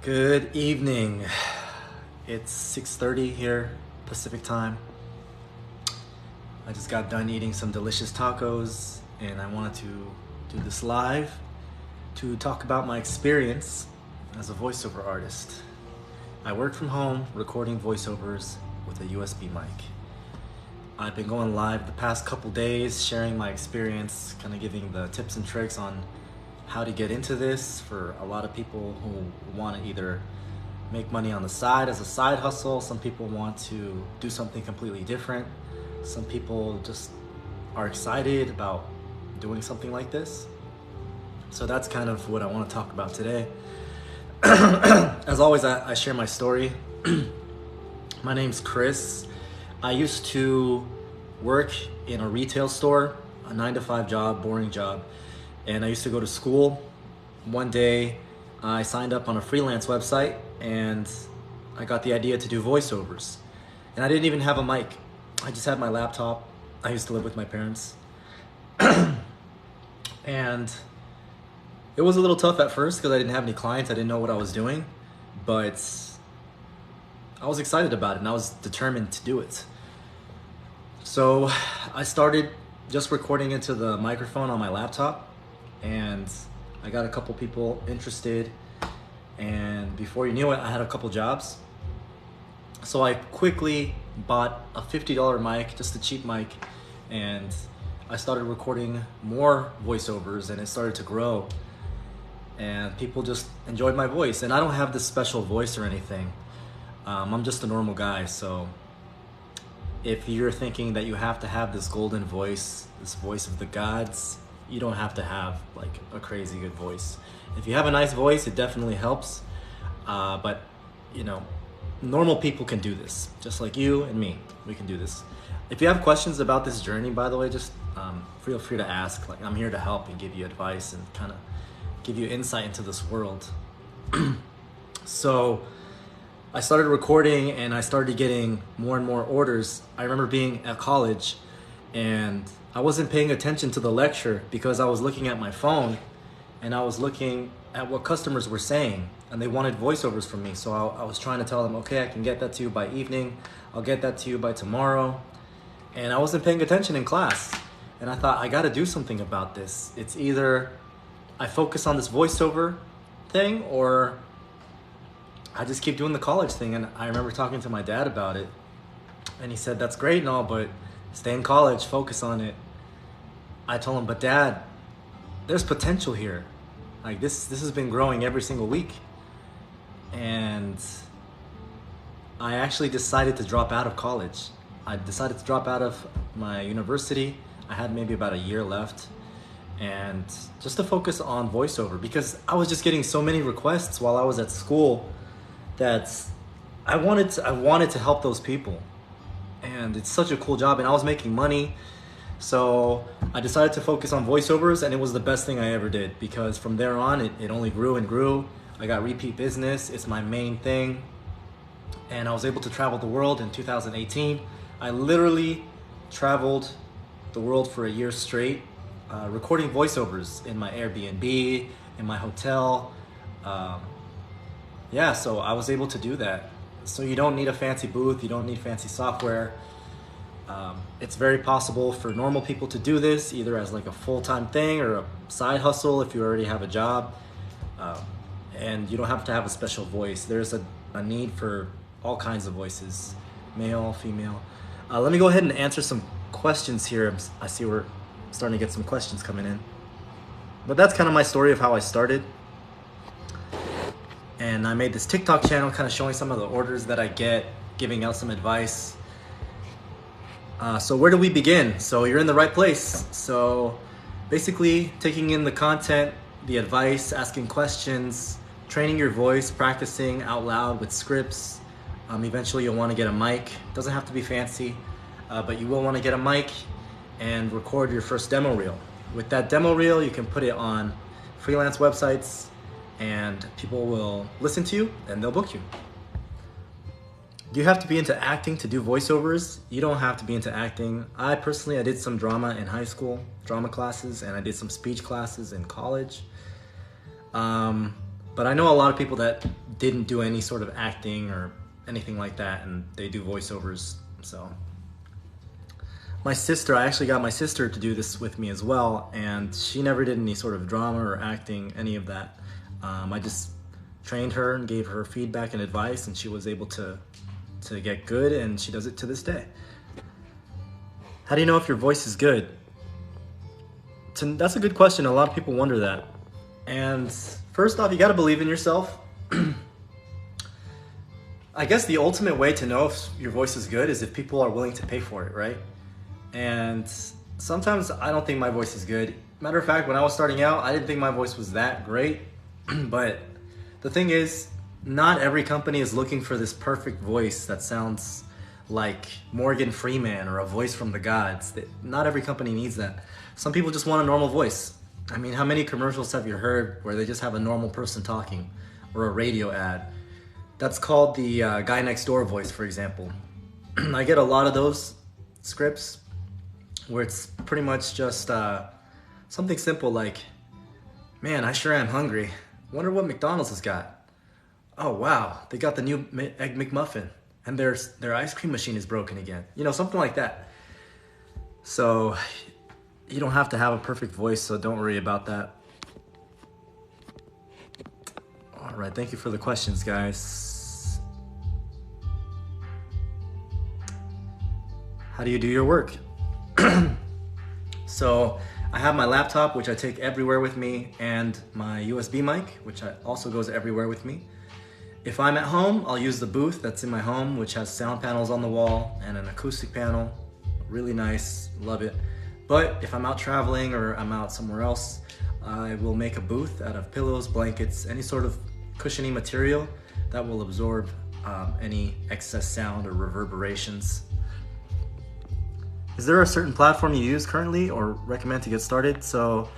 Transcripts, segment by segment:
Good evening. It's 6:30 here, Pacific time. I just got done eating some delicious tacos and I wanted to do this live to talk about my experience as a voiceover artist. I work from home recording voiceovers with a USB mic. I've been going live the past couple days, sharing my experience, kind of giving the tips and tricks on how to get into this for a lot of people who want to either make money on the side as a side hustle. Some people want to do something completely different. Some people just are excited about doing something like this. So that's kind of what I want to talk about today. As always, I share my story. My name's Chris. I used to work in a retail store, a 9-to-5 job, boring job. And I used to go to school. One day, I signed up on a freelance website and I got the idea to do voiceovers. And I didn't even have a mic. I just had my laptop. I used to live with my parents. And it was a little tough at first because I didn't have any clients. I didn't know what I was doing. But I was excited about it and I was determined to do it. So I started just recording into the microphone on my laptop. And I got a couple people interested, and before you knew it, I had a couple jobs. So I quickly bought a $50 mic, just a cheap mic, and I started recording more voiceovers, and it started to grow. And people just enjoyed my voice, and I don't have this special voice or anything. I'm just a normal guy, so if you're thinking that you have to have this golden voice, this voice of the gods, you don't have to have like a crazy good voice. If you have a nice voice, it definitely helps. But you know, normal people can do this, just like you and me. We can do this. If you have questions about this journey, by the way, just feel free to ask. Like, I'm here to help and give you advice and kind of give you insight into this world. So I started recording and I started getting more and more orders. I remember being at college and I wasn't paying attention to the lecture because I was looking at my phone and I was looking at what customers were saying and they wanted voiceovers from me. So I was trying to tell them, okay, I can get that to you by evening. I'll get that to you by tomorrow. And I wasn't paying attention in class. And I thought, I got to do something about this. It's either I focus on this voiceover thing or I just keep doing the college thing. And I remember talking to my dad about it. And he said, that's great and all, but stay in college, focus on it. I told him, but Dad, there's potential here. Like this has been growing every single week. And I actually decided to drop out of college. I decided to drop out of my university. I had maybe about a year left. And just to focus on voiceover because I was just getting so many requests while I was at school that I wanted to help those people. And it's such a cool job and I was making money. So I decided to focus on voiceovers and it was the best thing I ever did because from there on it only grew and grew. I got repeat business. It's my main thing. And I was able to travel the world in 2018. I literally traveled the world for a year straight, recording voiceovers in my Airbnb, in my hotel. Yeah, so I was able to do that. So you don't need a fancy booth, you don't need fancy software. It's very possible for normal people to do this, either as like a full-time thing or a side hustle if you already have a job. And you don't have to have a special voice. There's a need for all kinds of voices, male, female. Let me go ahead and answer some questions here. I see we're starting to get some questions coming in. But that's kind of my story of how I started. And I made this TikTok channel kind of showing some of the orders that I get, giving out some advice. So where do we begin? So you're in the right place. So basically taking in the content, the advice, asking questions, training your voice, practicing out loud with scripts. Eventually you'll want to get a mic. It doesn't have to be fancy, but you will want to get a mic and record your first demo reel. With that demo reel, you can put it on freelance websites and people will listen to you and they'll book you. Do you have to be into acting to do voiceovers? You don't have to be into acting. I did some drama in high school, drama classes, and I did some speech classes in college. But I know a lot of people that didn't do any sort of acting or anything like that, and they do voiceovers. So my sister, I actually got my sister to do this with me as well, and she never did any sort of drama or acting, any of that. I just trained her and gave her feedback and advice, and she was able to get good, and she does it to this day. How do you know if your voice is good? That's a good question. A lot of people wonder that. And first off, you got to believe in yourself. I guess the ultimate way to know if your voice is good is if people are willing to pay for it, right? And sometimes I don't think my voice is good. Matter of fact, when I was starting out, I didn't think my voice was that great. But the thing is, not every company is looking for this perfect voice that sounds like Morgan Freeman or a voice from the gods. Not every company needs that. Some people just want a normal voice. I mean, how many commercials have you heard where they just have a normal person talking, or a radio ad? That's called the guy next door voice, for example. I get a lot of those scripts where it's pretty much just something simple like, man, I sure am hungry. Wonder what McDonald's has got. Oh wow, they got the new Egg McMuffin, and their ice cream machine is broken again. You know, something like that. So you don't have to have a perfect voice, so don't worry about that. All right, thank you for the questions, guys. How do you do your work? So I have my laptop, which I take everywhere with me, and my USB mic, which also goes everywhere with me. If I'm at home, I'll use the booth that's in my home, which has sound panels on the wall and an acoustic panel. Really nice, love it. But if I'm out traveling or I'm out somewhere else, I will make a booth out of pillows, blankets, any sort of cushiony material that will absorb any excess sound or reverberations. Is there a certain platform you use currently or recommend to get started? So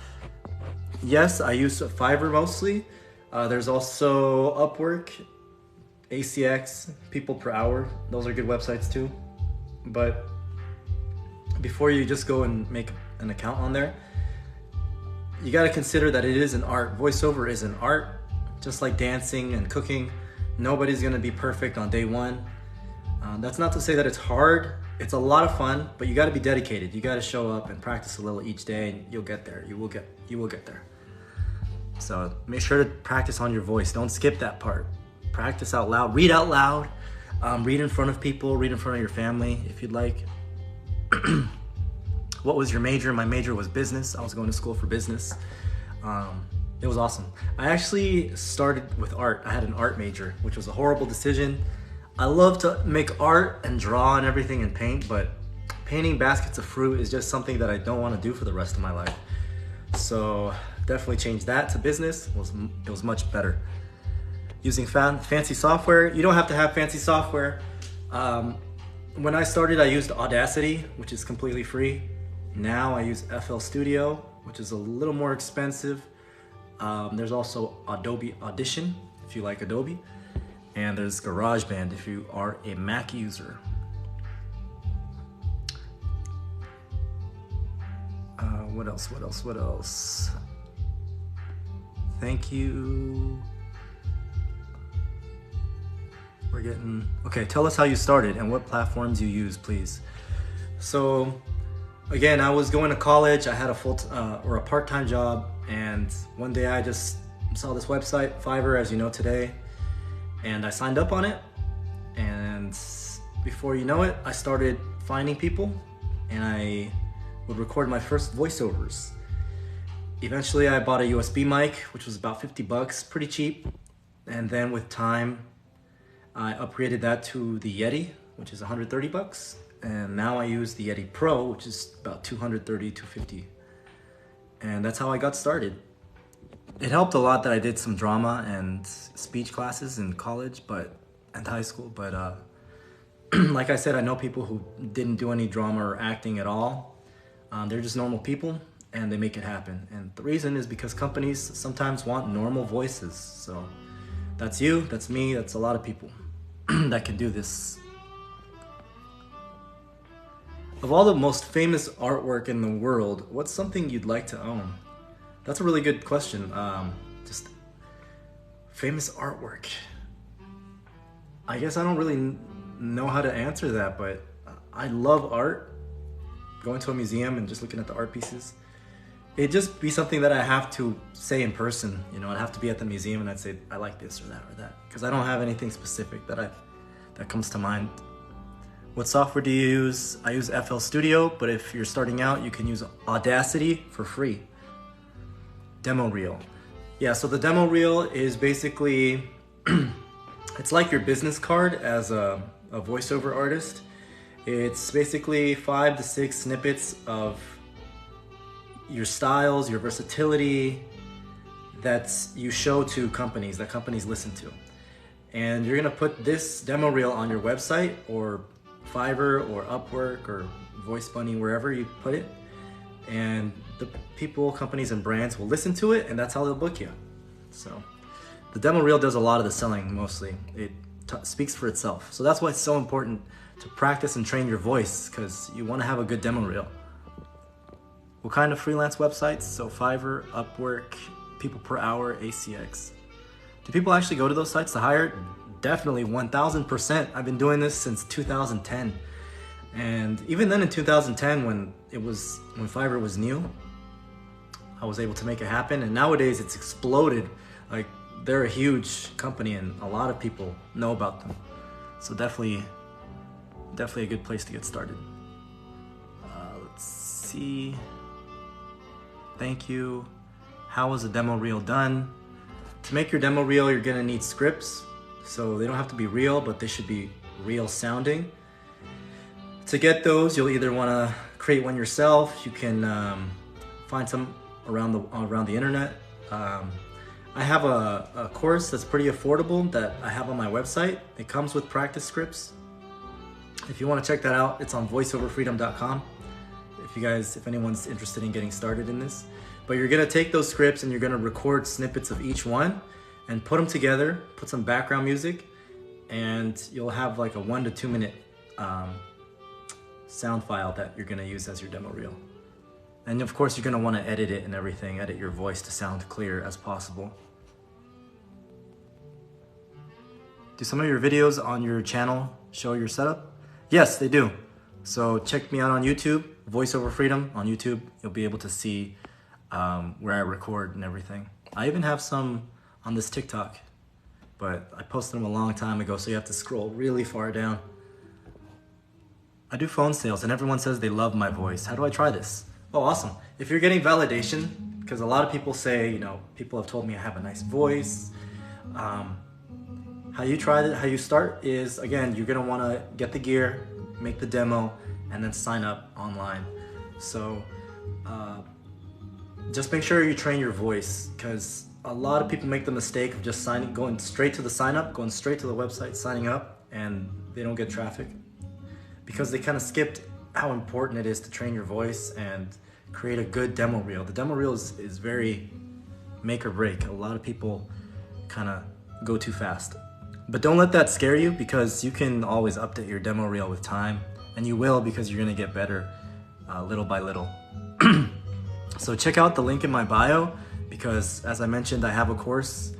yes, I use Fiverr mostly. There's also Upwork, ACX, People Per Hour. Those are good websites too. But before you just go and make an account on there, you got to consider that it is an art. Voiceover is an art, just like dancing and cooking. Nobody's going to be perfect on day one. That's not to say that it's hard. It's a lot of fun, but you got to be dedicated. You got to show up and practice a little each day, and you'll get there. You will get there. So make sure to practice on your voice. Don't skip that part. Practice out loud. Read out loud. Read in front of people. Read in front of your family if you'd like. What was your major? My major was business. I was going to school for business. It was awesome. I actually started with art. I had an art major, which was a horrible decision. I love to make art and draw and everything and paint, but painting baskets of fruit is just something that I don't want to do for the rest of my life. So definitely changed that to business. It was much better. Using fancy software. You don't have to have fancy software. When I started, I used Audacity, which is completely free. Now I use FL Studio, which is a little more expensive. There's also Adobe Audition, if you like Adobe. And there's GarageBand if you are a Mac user. What else? Thank you. Okay, tell us how you started and what platforms you use, please. So, again, I was going to college. I had a part-time job, and one day I just saw this website, Fiverr, as you know today, and I signed up on it. And before you know it, I started finding people, and I would record my first voiceovers. Eventually, I bought a USB mic, which was about $50, pretty cheap. And then with time, I upgraded that to the Yeti, which is $130. And now I use the Yeti Pro, which is about $230, $250. And that's how I got started. It helped a lot that I did some drama and speech classes in college and high school. But like I said, I know people who didn't do any drama or acting at all. They're just normal people, and they make it happen. And the reason is because companies sometimes want normal voices. So that's you, that's me, that's a lot of people that can do this. Of all the most famous artwork in the world, what's something you'd like to own? That's a really good question. Just famous artwork. I guess I don't really know how to answer that, but I love art. Going to a museum and just looking at the art pieces. It'd just be something that I have to say in person. You know, I'd have to be at the museum and I'd say, I like this or that. Because I don't have anything specific that comes to mind. What software do you use? I use FL Studio, but if you're starting out, you can use Audacity for free. Demo reel. Yeah, so the demo reel is basically, it's like your business card as a voiceover artist. It's basically 5 to 6 snippets of your styles, your versatility that you show to companies, that companies listen to. And you're gonna put this demo reel on your website or Fiverr or Upwork or Voice Bunny, wherever you put it. And the people, companies, and brands will listen to it, and that's how they'll book you. So the demo reel does a lot of the selling mostly. It speaks for itself. So that's why it's so important to practice and train your voice, because you want to have a good demo reel. What kind of freelance websites? So Fiverr, Upwork, People Per Hour, ACX. Do people actually go to those sites to hire? Definitely, 1000%. I've been doing this since 2010. And even then in 2010, when Fiverr was new, I was able to make it happen. And nowadays it's exploded. Like, they're a huge company and a lot of people know about them. So definitely a good place to get started. Let's see. Thank you. How was the demo reel done? To make your demo reel, you're gonna need scripts. So they don't have to be real, but they should be real sounding. To get those, you'll either wanna create one yourself. You can find some around the internet. I have a course that's pretty affordable that I have on my website. It comes with practice scripts. If you want to check that out, it's on voiceoverfreedom.com. If anyone's interested in getting started in this. But you're gonna take those scripts and you're gonna record snippets of each one and put them together, put some background music, and you'll have like a 1 to 2 minute sound file that you're gonna use as your demo reel. And of course, you're gonna wanna edit it and everything, edit your voice to sound clear as possible. Do some of your videos on your channel show your setup? Yes, they do. So check me out on YouTube, Voice Over Freedom on YouTube. You'll be able to see where I record and everything. I even have some on this TikTok, but I posted them a long time ago, so you have to scroll really far down. I do phone sales and everyone says they love my voice. How do I try this? Oh, awesome. If you're getting validation, because a lot of people say, you know, people have told me I have a nice voice. How you start is, again, you're gonna wanna get the gear, make the demo, and then sign up online. So just make sure you train your voice, because a lot of people make the mistake of just going straight to the sign up, going straight to the website, signing up, and they don't get traffic because they kind of skipped how important it is to train your voice and create a good demo reel. The demo reel is very make or break. A lot of people kind of go too fast. But don't let that scare you, because you can always update your demo reel with time, and you will, because you're gonna get better little by little. So check out the link in my bio, because as I mentioned, I have a course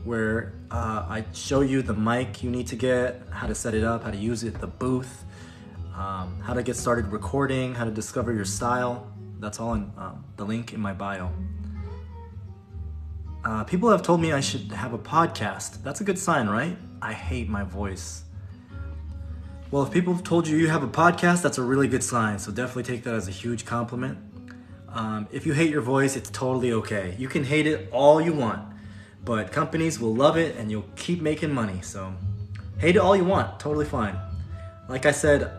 where I show you the mic you need to get, how to set it up, how to use it, the booth, how to get started recording, how to discover your style. That's all in the link in my bio. People have told me I should have a podcast. That's a good sign, right? I hate my voice. Well, if people have told you have a podcast, that's a really good sign. So definitely take that as a huge compliment. If you hate your voice, it's totally okay. You can hate it all you want, but companies will love it and you'll keep making money. So hate it all you want, totally fine. Like I said,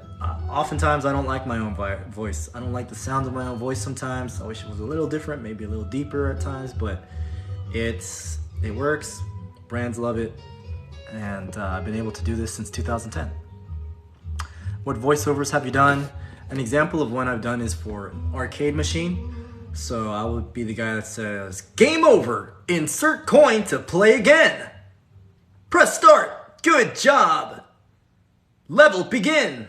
oftentimes I don't like my own voice. I don't like the sound of my own voice sometimes. I wish it was a little different, maybe a little deeper at times, but it works. Brands love it. And I've been able to do this since 2010. What voiceovers have you done? An example of one I've done is for an arcade machine. So I would be the guy that says, "Game over, insert coin to play again. Press start, good job. Level begin."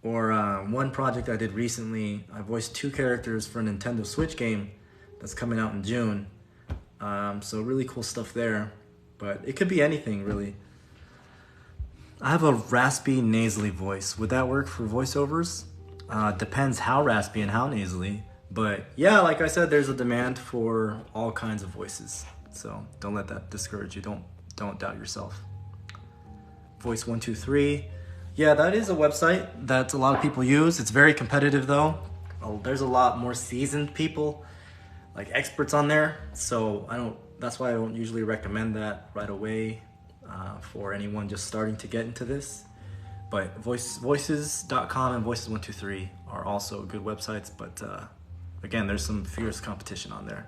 Or one project I did recently, I voiced 2 characters for a Nintendo Switch game that's coming out in June. So really cool stuff there, but it could be anything really. I have a raspy, nasally voice. Would that work for voiceovers? Depends how raspy and how nasally. But yeah, like I said, there's a demand for all kinds of voices. So don't let that discourage you. Don't doubt yourself. Voice 123. Yeah, that is a website that a lot of people use. It's very competitive though. There's a lot more seasoned people, like experts on there. So that's why I don't usually recommend that right away for anyone just starting to get into this. But voices.com and voices123 are also good websites, but again, there's some fierce competition on there.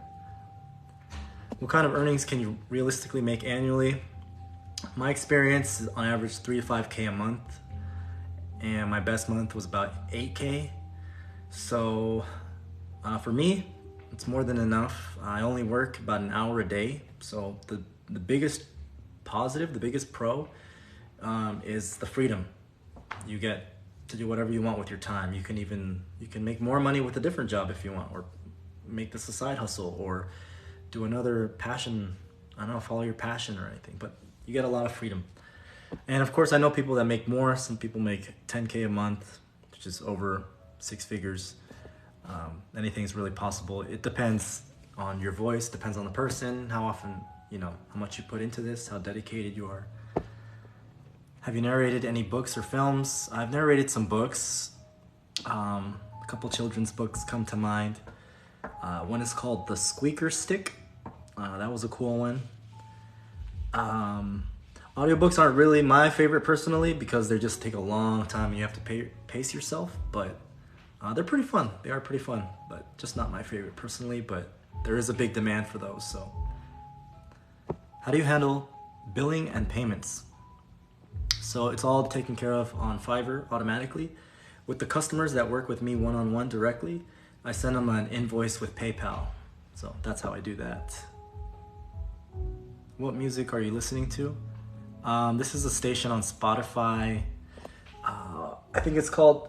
What kind of earnings can you realistically make annually? My experience is on average 3 to 5K a month, and my best month was about 8K. So for me, it's more than enough. I only work about an hour a day. So the biggest positive, the biggest pro is the freedom. You get to do whatever you want with your time. You can make more money with a different job if you want, or make this a side hustle, or do another passion. I don't know, follow your passion or anything, but you get a lot of freedom. And of course, I know people that make more. Some people make 10K a month, which is over 6 figures. Anything's really possible. It depends on your voice, depends on the person, how often, how much you put into this, how dedicated you are. Have you narrated any books or films? I've narrated some books. A couple children's books come to mind. One is called The Squeaker Stick. That was a cool one. Audiobooks aren't really my favorite personally because they just take a long time and you have to pace yourself, but they're pretty fun. They are pretty fun, but just not my favorite personally, but there is a big demand for those. So how do you handle billing and payments? So it's all taken care of on Fiverr automatically. With the customers that work with me one-on-one directly, I send them an invoice with PayPal. So that's how I do that. What music are you listening to? This is a station on Spotify. I think it's called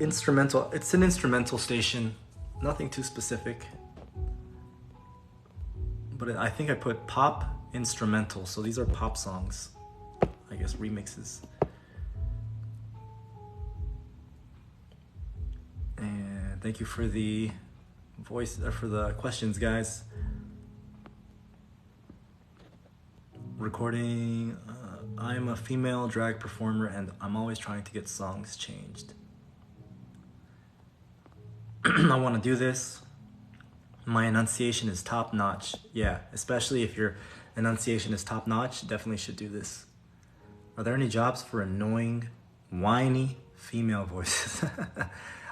Instrumental. It's an instrumental station. Nothing too specific. But I think I put pop instrumental. So these are pop songs. I guess remixes. And thank you for the for the questions, guys. Recording. I'm a female drag performer and I'm always trying to get songs changed. I want to do this. My enunciation is top notch. Yeah, especially if your enunciation is top notch, definitely should do this. Are there any jobs for annoying, whiny female voices?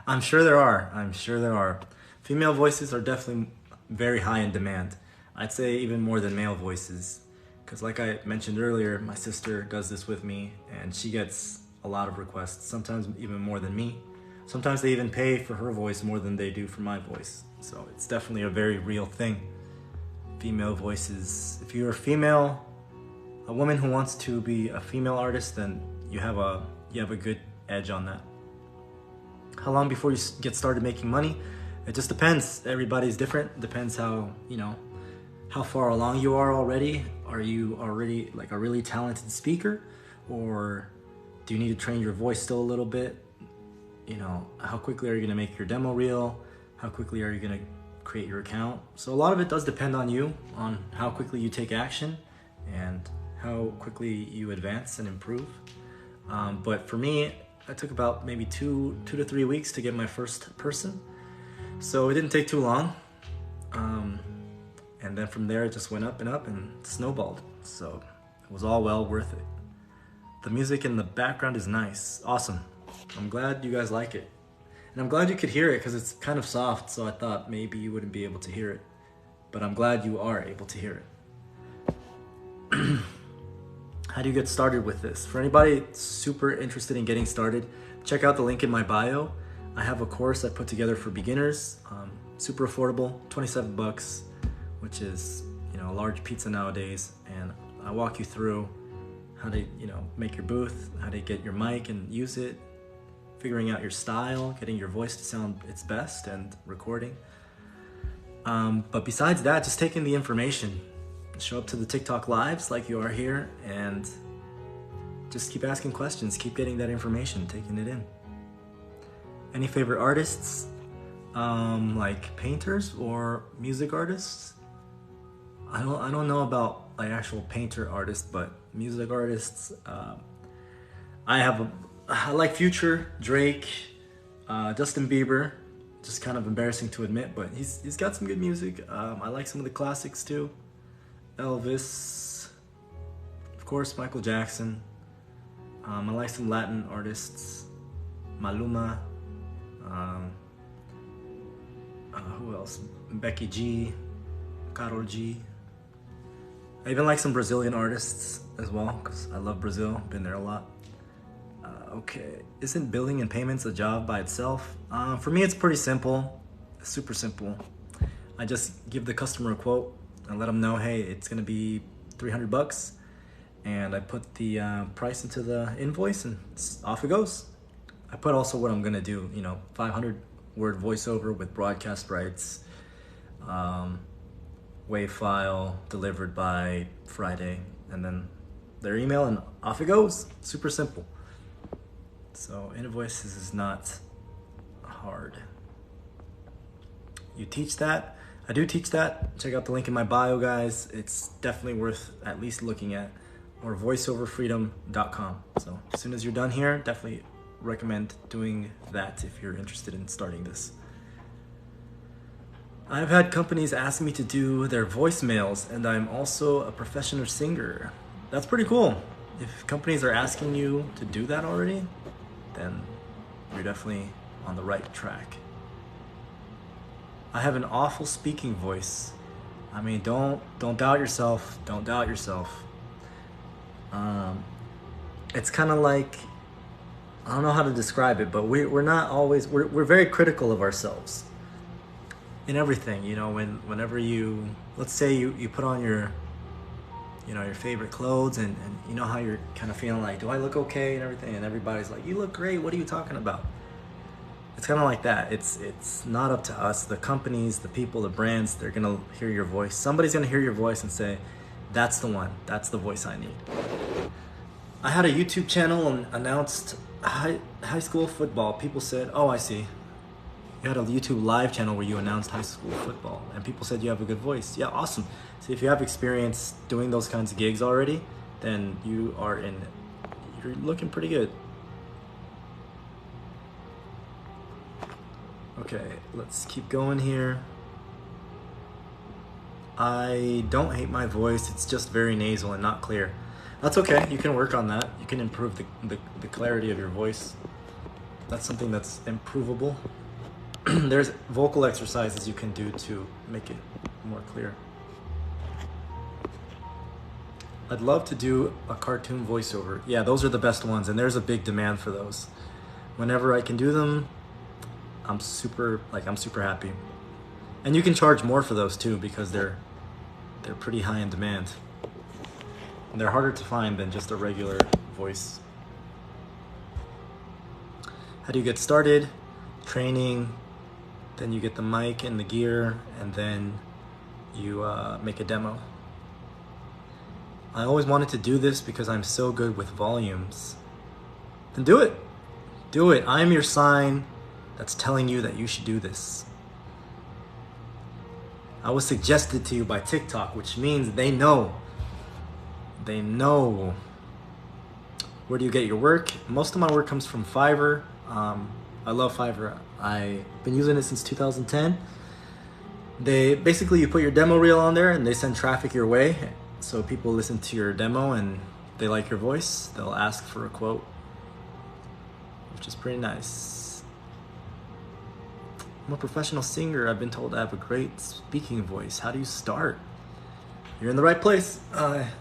I'm sure there are. Female voices are definitely very high in demand. I'd say even more than male voices. Because like I mentioned earlier, my sister does this with me and she gets a lot of requests, sometimes even more than me. Sometimes they even pay for her voice more than they do for my voice. So it's definitely a very real thing. Female voices. If you're a female, a woman who wants to be a female artist, then you have a good edge on that. How long before you get started making money? It just depends. Everybody's different. Depends how far along you are already. Are you already like a really talented speaker, or do you need to train your voice still a little bit? How quickly are you going to make your demo reel? How quickly are you going to create your account? So a lot of it does depend on you, on how quickly you take action and how quickly you advance and improve. But for me, it took about maybe 2 to 3 weeks to get my first person. So it didn't take too long. And then from there, it just went up and snowballed. So it was all well worth it. The music in the background is nice. Awesome. I'm glad you guys like it. And I'm glad you could hear it because it's kind of soft. So I thought maybe you wouldn't be able to hear it. But I'm glad you are able to hear it. How do you get started with this? For anybody super interested in getting started, check out the link in my bio. I have a course I put together for beginners. Super affordable, 27 bucks, which is, a large pizza nowadays. And I walk you through how to, make your booth, how to get your mic and use it, figuring out your style, getting your voice to sound its best, and recording. But besides that, just taking the information, show up to the TikTok lives like you are here, and just keep asking questions, keep getting that information, taking it in. Any favorite artists? Like painters or music artists? I don't know about like actual painter artists, but music artists. I like Future, Drake, Justin Bieber. Just kind of embarrassing to admit, but he's got some good music. I like some of the classics too. Elvis, of course, Michael Jackson. I like some Latin artists, Maluma. Who else? Becky G, Karol G. I even like some Brazilian artists as well, because I love Brazil, been there a lot. Okay, isn't billing and payments a job by itself? For me, it's pretty simple, super simple. I just give the customer a quote and let them know, hey, it's gonna be $300, and I put the price into the invoice and off it goes. I put also what I'm gonna do, 500-word voiceover with broadcast rights, WAV file delivered by Friday, and then their email, and off it goes. Super simple. So invoices is not hard. You teach that? I do teach that. Check out the link in my bio, guys. It's definitely worth at least looking at, or voiceoverfreedom.com. So as soon as you're done here, definitely recommend doing that if you're interested in starting this. I've had companies ask me to do their voicemails, and I'm also a professional singer. That's pretty cool. If companies are asking you to do that already, then you're definitely on the right track. I have an awful speaking voice. I mean, don't doubt yourself. Don't doubt yourself. It's kind of like, I don't know how to describe it, but we're not always, we're very critical of ourselves in everything. Whenever you, let's say you put on your favorite clothes, and you know how you're kind of feeling like, do I look okay and everything, and everybody's like, you look great, what are you talking about? It's kind of like that. It's not up to us. The companies, the people, the brands, they're gonna hear your voice. Somebody's gonna hear your voice and say, that's the one, that's the voice I need. I had a YouTube channel and announced high school football. People said, oh, I see. You had a YouTube live channel where you announced high school football, and people said you have a good voice. Yeah, awesome. So if you have experience doing those kinds of gigs already, then you're looking pretty good. Okay, let's keep going here. I don't hate my voice, it's just very nasal and not clear. That's okay, you can work on that. You can improve the clarity of your voice. That's something that's improvable. There's vocal exercises you can do to make it more clear. I'd love to do a cartoon voiceover. Yeah, those are the best ones, and there's a big demand for those. Whenever I can do them, I'm super happy. And you can charge more for those too, because they're pretty high in demand. And they're harder to find than just a regular voice. How do you get started? Training, then you get the mic and the gear, and then you make a demo. I always wanted to do this because I'm so good with volumes. Then do it. Do it. I am your sign that's telling you that you should do this. I was suggested to you by TikTok, which means they know. They know. Where do you get your work? Most of my work comes from Fiverr. I love Fiverr. I've been using it since 2010. You put your demo reel on there and they send traffic your way. So people listen to your demo and they like your voice. They'll ask for a quote, which is pretty nice. I'm a professional singer. I've been told I have a great speaking voice. How do you start? You're in the right place.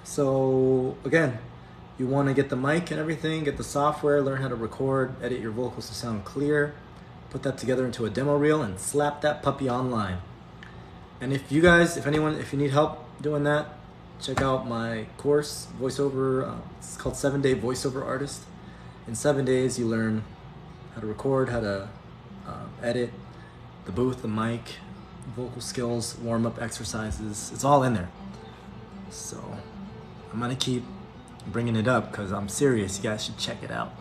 So again, you want to get the mic and everything, get the software, learn how to record, edit your vocals to sound clear, put that together into a demo reel and slap that puppy online. And if you need help doing that, check out my course, voiceover. It's called 7-Day Voiceover Artist. In 7 days, you learn how to record, how to edit, the booth, the mic, vocal skills, warm-up exercises. It's all in there. So I'm gonna keep bringing it up because I'm serious. You guys should check it out.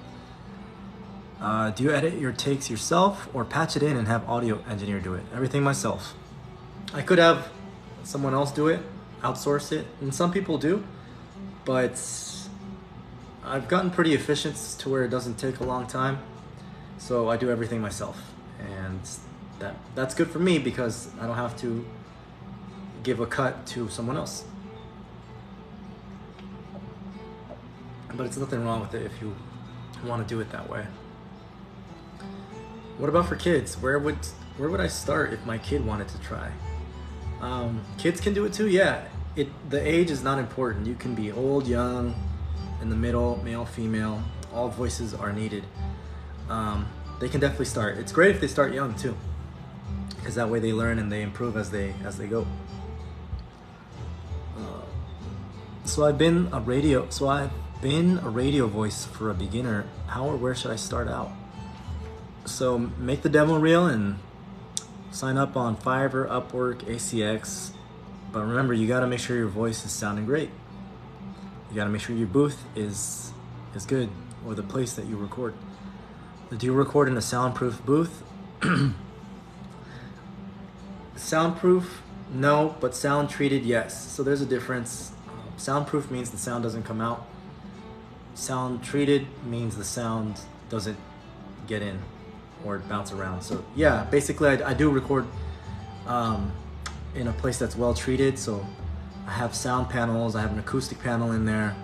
Do you edit your takes yourself or patch it in and have audio engineer do it? Everything myself. I could have someone else do it, outsource it, and some people do, but I've gotten pretty efficient to where it doesn't take a long time. So I do everything myself, and that's good for me because I don't have to give a cut to someone else. But it's nothing wrong with it if you want to do it that way. What about for kids? Where would I start if my kid wanted to try? Kids can do it too, yeah. The age is not important. You can be old, young, in the middle, male, female. All voices are needed. They can definitely start. It's great if they start young too, because that way they learn and they improve as they go. So I've been a radio voice for a beginner. How or where should I start out? So make the demo reel and sign up on Fiverr, Upwork, ACX. But remember, you gotta make sure your voice is sounding great. You gotta make sure your booth is good, or the place that you record. Do you record in a soundproof booth? Soundproof, no, but sound treated, yes. So there's a difference. Soundproof means the sound doesn't come out. Sound treated means the sound doesn't get in or bounce around. So yeah, basically I do record in a place that's well treated. So I have sound panels, I have an acoustic panel in there.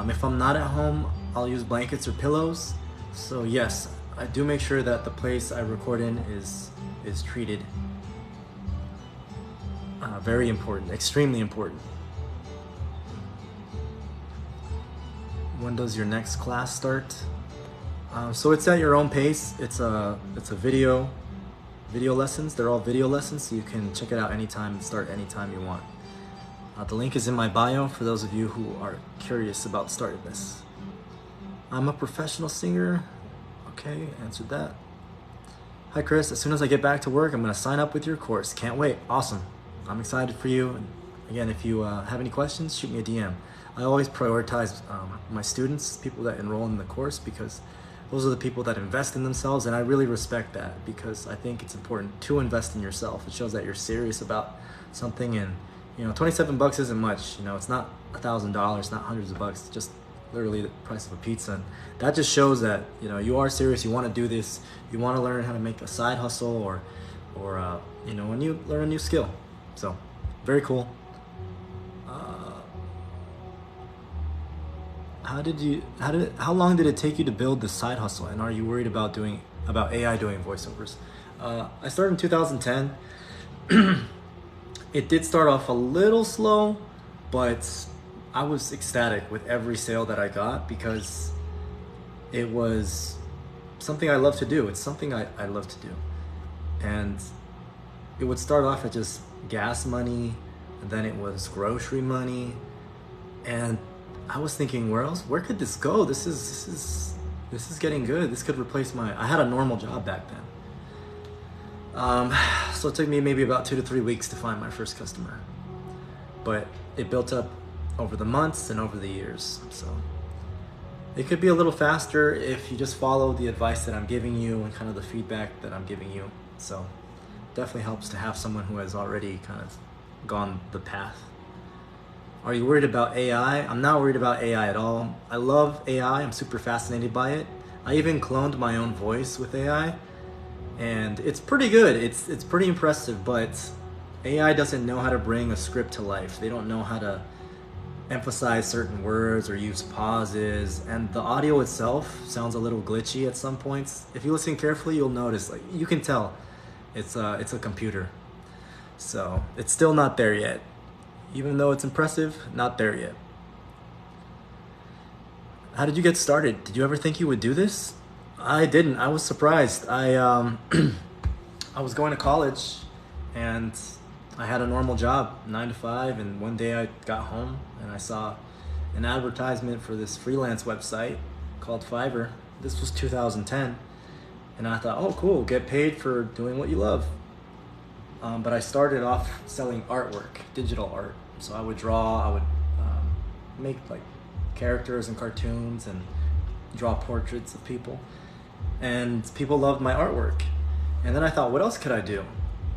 If I'm not at home, I'll use blankets or pillows. So yes, I do make sure that the place I record in is treated. Very important, extremely important. When does your next class start? So it's at your own pace. It's a video lessons. They're all video lessons, so you can check it out anytime and start anytime you want. The link is in my bio for those of you who are curious about starting this. I'm a professional singer. Okay, answered that. Hi Chris, as soon as I get back to work, I'm gonna sign up with your course. Can't wait, awesome. I'm excited for you. And again, if you have any questions, shoot me a DM. I always prioritize my students, people that enroll in the course, because those are the people that invest in themselves, and I really respect that because I think it's important to invest in yourself. It shows that you're serious about something, and 27 bucks isn't much. It's not $1,000, not hundreds of bucks, just literally the price of a pizza. And that just shows that you are serious. You want to do this. You want to learn how to make a side hustle, or when you learn a new skill. So very cool. How long did it take you to build the side hustle, and are you worried about AI doing voiceovers? I started in 2010. It did start off a little slow, but I was ecstatic with every sale that I got because it was something I love to do. It's something I love to do. And it would start off at just gas money, and then it was grocery money, and I was thinking, where could this go? This is getting good. This could replace I had a normal job back then. So it took me maybe about 2 to 3 weeks to find my first customer. But it built up over the months and over the years. So it could be a little faster if you just follow the advice that I'm giving you and kind of the feedback that I'm giving you. So definitely helps to have someone who has already kind of gone the path. Are you worried about AI? I'm not worried about AI at all. I love AI. I'm super fascinated by it. I even cloned my own voice with AI, and it's pretty good. It's pretty impressive, but AI doesn't know how to bring a script to life. They don't know how to emphasize certain words or use pauses, and the audio itself sounds a little glitchy at some points. If you listen carefully, you'll notice, you can tell it's a computer. So it's still not there yet. Even though it's impressive, not there yet. How did you get started? Did you ever think you would do this? I didn't. I was surprised. I was going to college, and I had a normal job, 9 to 5, and one day I got home and I saw an advertisement for this freelance website called Fiverr. This was 2010, and I thought, oh cool, get paid for doing what you love. But I started off selling artwork, digital art. So I would draw, I would make characters and cartoons and draw portraits of people. And people loved my artwork. And then I thought, what else could I do?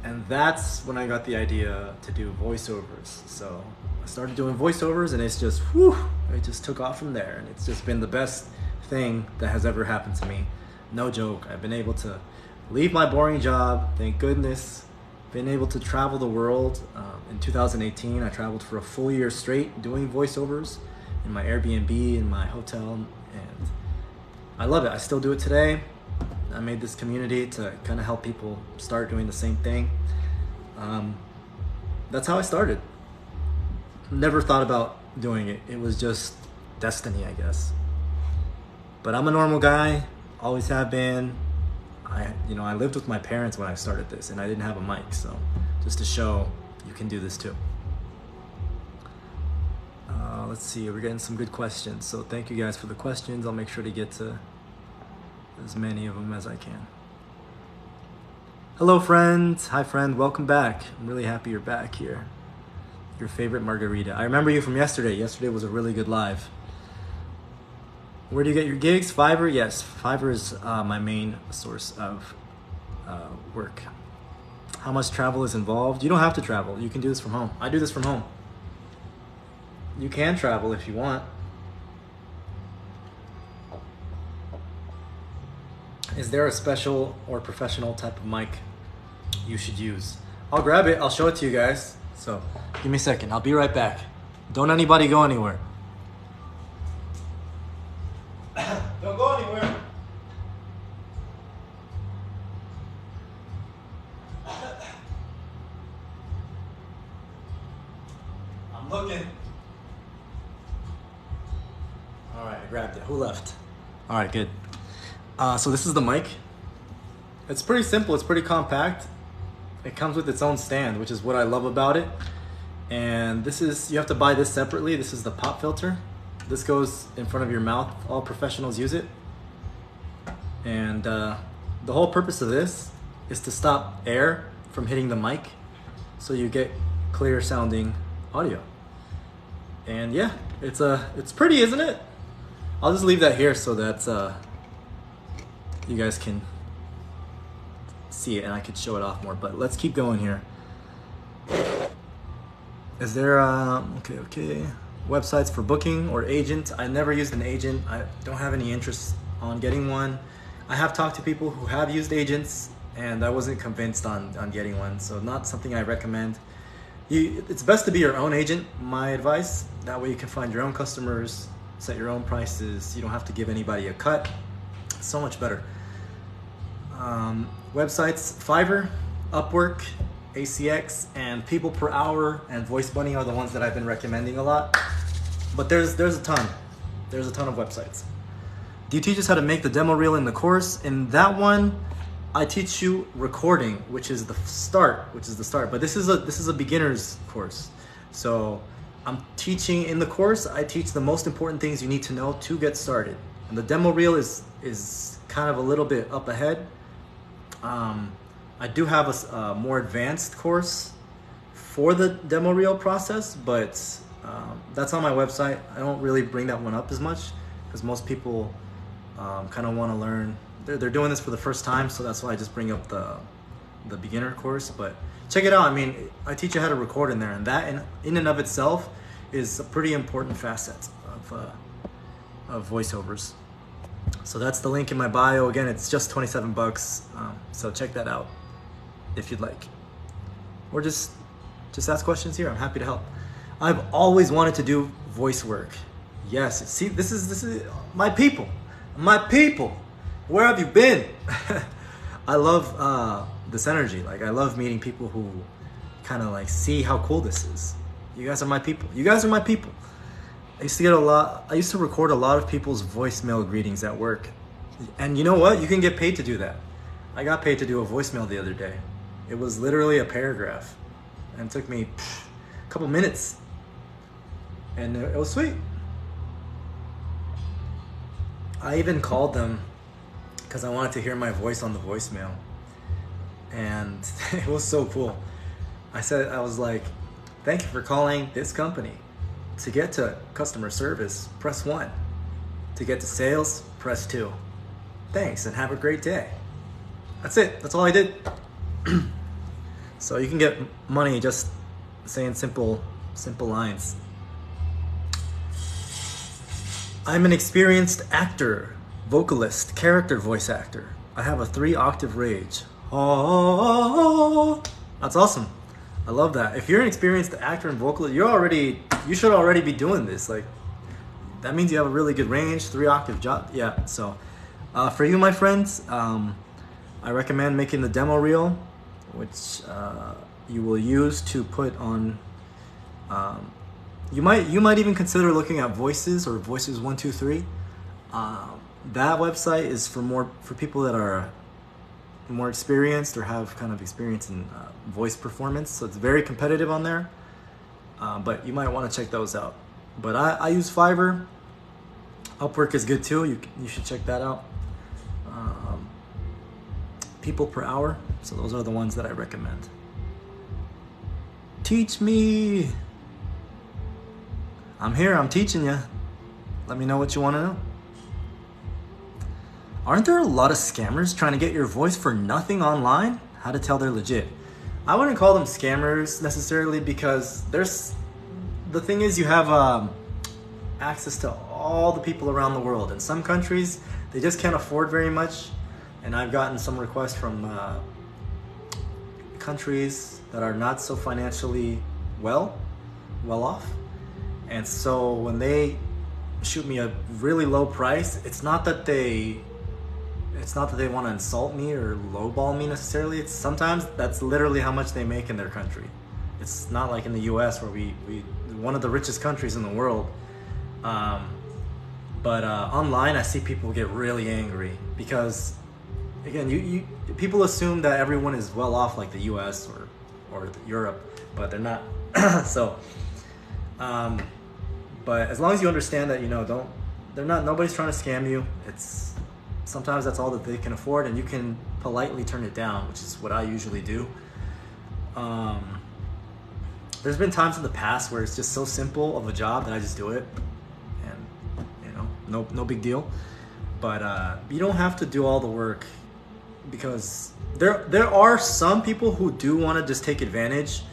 And that's when I got the idea to do voiceovers. So I started doing voiceovers, and it's just, it just took off from there. And it's just been the best thing that has ever happened to me. No joke. I've been able to leave my boring job, thank goodness. Been able to travel the world. In 2018, I traveled for a full year straight doing voiceovers in my Airbnb, in my hotel, and I love it. I still do it today. I made this community to kind of help people start doing the same thing. That's how I started. Never thought about doing it. It was just destiny, I guess. But I'm a normal guy, always have been. I lived with my parents when I started this, and I didn't have a mic, so just to show you can do this too. Let's see, we're getting some good questions, so thank you guys for the questions. I'll make sure to get to as many of them as I can. Hello, friends. Hi, friend. Welcome back. I'm really happy you're back here. Your favorite margarita. I remember you from yesterday. Yesterday was a really good live. Where do you get your gigs? Fiverr? Yes, Fiverr is my main source of work. How much travel is involved? You don't have to travel. You can do this from home. I do this from home. You can travel if you want. Is there a special or professional type of mic you should use? I'll grab it. I'll show it to you guys. So give me a second. I'll be right back. Don't anybody go anywhere. Don't go anywhere. I'm looking. All right, I grabbed it. Who left? All right, good. So this is the mic. It's pretty simple. It's pretty compact. It comes with its own stand, which is what I love about it. And this is, you have to buy this separately. This is the pop filter. This goes in front of your mouth. All professionals use it. And the whole purpose of this is to stop air from hitting the mic, so you get clear sounding audio. And yeah, it's pretty, isn't it? I'll just leave that here so that you guys can see it and I could show it off more, but let's keep going here. Is there okay, websites for booking or agent? I never used an agent. I don't have any interest on getting one. I have talked to people who have used agents, and I wasn't convinced on getting one, so not something I recommend. It's best to be your own agent, my advice. That way you can find your own customers, set your own prices. You don't have to give anybody a cut. It's so much better. Websites, Fiverr, Upwork, ACX, and People Per Hour and Voice Bunny are the ones that I've been recommending a lot. But there's a ton. There's a ton of websites. Do you teach us how to make the demo reel in the course? In that one, I teach you recording, which is the start. But this is a beginner's course. So I'm teaching in the course. I teach the most important things you need to know to get started. And the demo reel is kind of a little bit up ahead. I do have a more advanced course for the demo reel process, but that's on my website. I don't really bring that one up as much because most people kind of want to learn. They're doing this for the first time, so that's why I just bring up the beginner course. But check it out. I mean, I teach you how to record in there, and that in and of itself is a pretty important facet of voiceovers. So that's the link in my bio. Again, it's just 27 bucks. So check that out if you'd like. Or just ask questions here. I'm happy to help. I've always wanted to do voice work. Yes, see, this is my people. My people. Where have you been? I love this energy. Like, I love meeting people who kind of like see how cool this is. You guys are my people. You guys are my people. I used to record a lot of people's voicemail greetings at work. And you know what? You can get paid to do that. I got paid to do a voicemail the other day. It was literally a paragraph. And it took me a couple minutes. And it was sweet. I even called them because I wanted to hear my voice on the voicemail. And it was so cool. I was like, thank you for calling this company. To get to customer service, press 1. To get to sales, press 2. Thanks and have a great day. That's it. That's all I did. So you can get money just saying simple lines. I'm an experienced actor, vocalist, character voice actor. I have a 3-octave range. Oh, that's awesome. I love that. If you're an experienced actor and vocalist, you should already be doing this. Like, that means you have a really good range, 3-octave job. Yeah. So, for you, my friends, I recommend making the demo reel, which you will use to put on. You might even consider looking at Voices or Voices 123. That website is for people that are more experienced or have kind of experience in voice performance. So it's very competitive on there. But you might want to check those out. But I use Fiverr. Upwork is good too. You should check that out. People per hour. So those are the ones that I recommend. Teach me. I'm here. I'm teaching you. Let me know what you want to know. Aren't there a lot of scammers trying to get your voice for nothing online? How to tell they're legit? I wouldn't call them scammers necessarily, because the thing is, you have access to all the people around the world. In some countries, they just can't afford very much. And I've gotten some requests from countries that are not so financially well off. And so when they shoot me a really low price, it's not that they want to insult me or lowball me necessarily. It's sometimes that's literally how much they make in their country. It's not like in the US where we one of the richest countries in the world. But online, I see people get really angry because, again, you people assume that everyone is well off like the US or Europe, but they're not. So, but as long as you understand that, nobody's trying to scam you. It's sometimes that's all that they can afford, and you can politely turn it down, which is what I usually do. There's been times in the past where it's just so simple of a job that I just do it, and no big deal. But you don't have to do all the work, because there are some people who do want to just take advantage,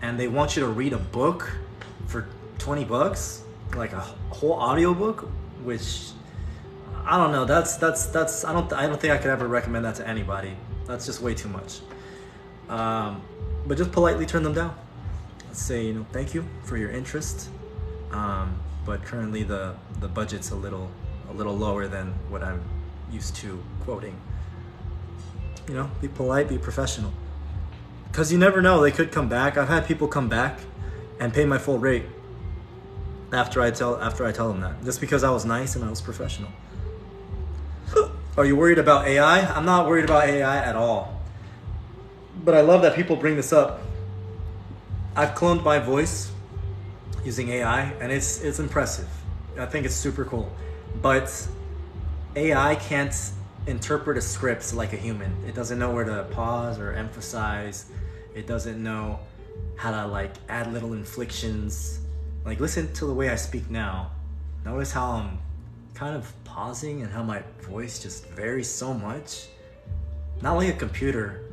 and they want you to read a book for $20, like a whole audiobook, which I don't know. That's I don't think I could ever recommend that to anybody. That's just way too much. But just politely turn them down. Let's say, thank you for your interest, but currently the budget's a little lower than what I'm used to quoting. Be polite, be professional, because you never know, they could come back. I've had people come back and pay my full rate after I tell them that, just because I was nice and I was professional. Are you worried about AI? I'm not worried about AI at all. But I love that people bring this up. I've cloned my voice using AI, and it's impressive. I think it's super cool. But AI can't interpret a script like a human. It doesn't know where to pause or emphasize. It doesn't know how to add little inflections. Listen to the way I speak now. Notice how I'm kind of pausing and how my voice just varies so much. Not like a computer,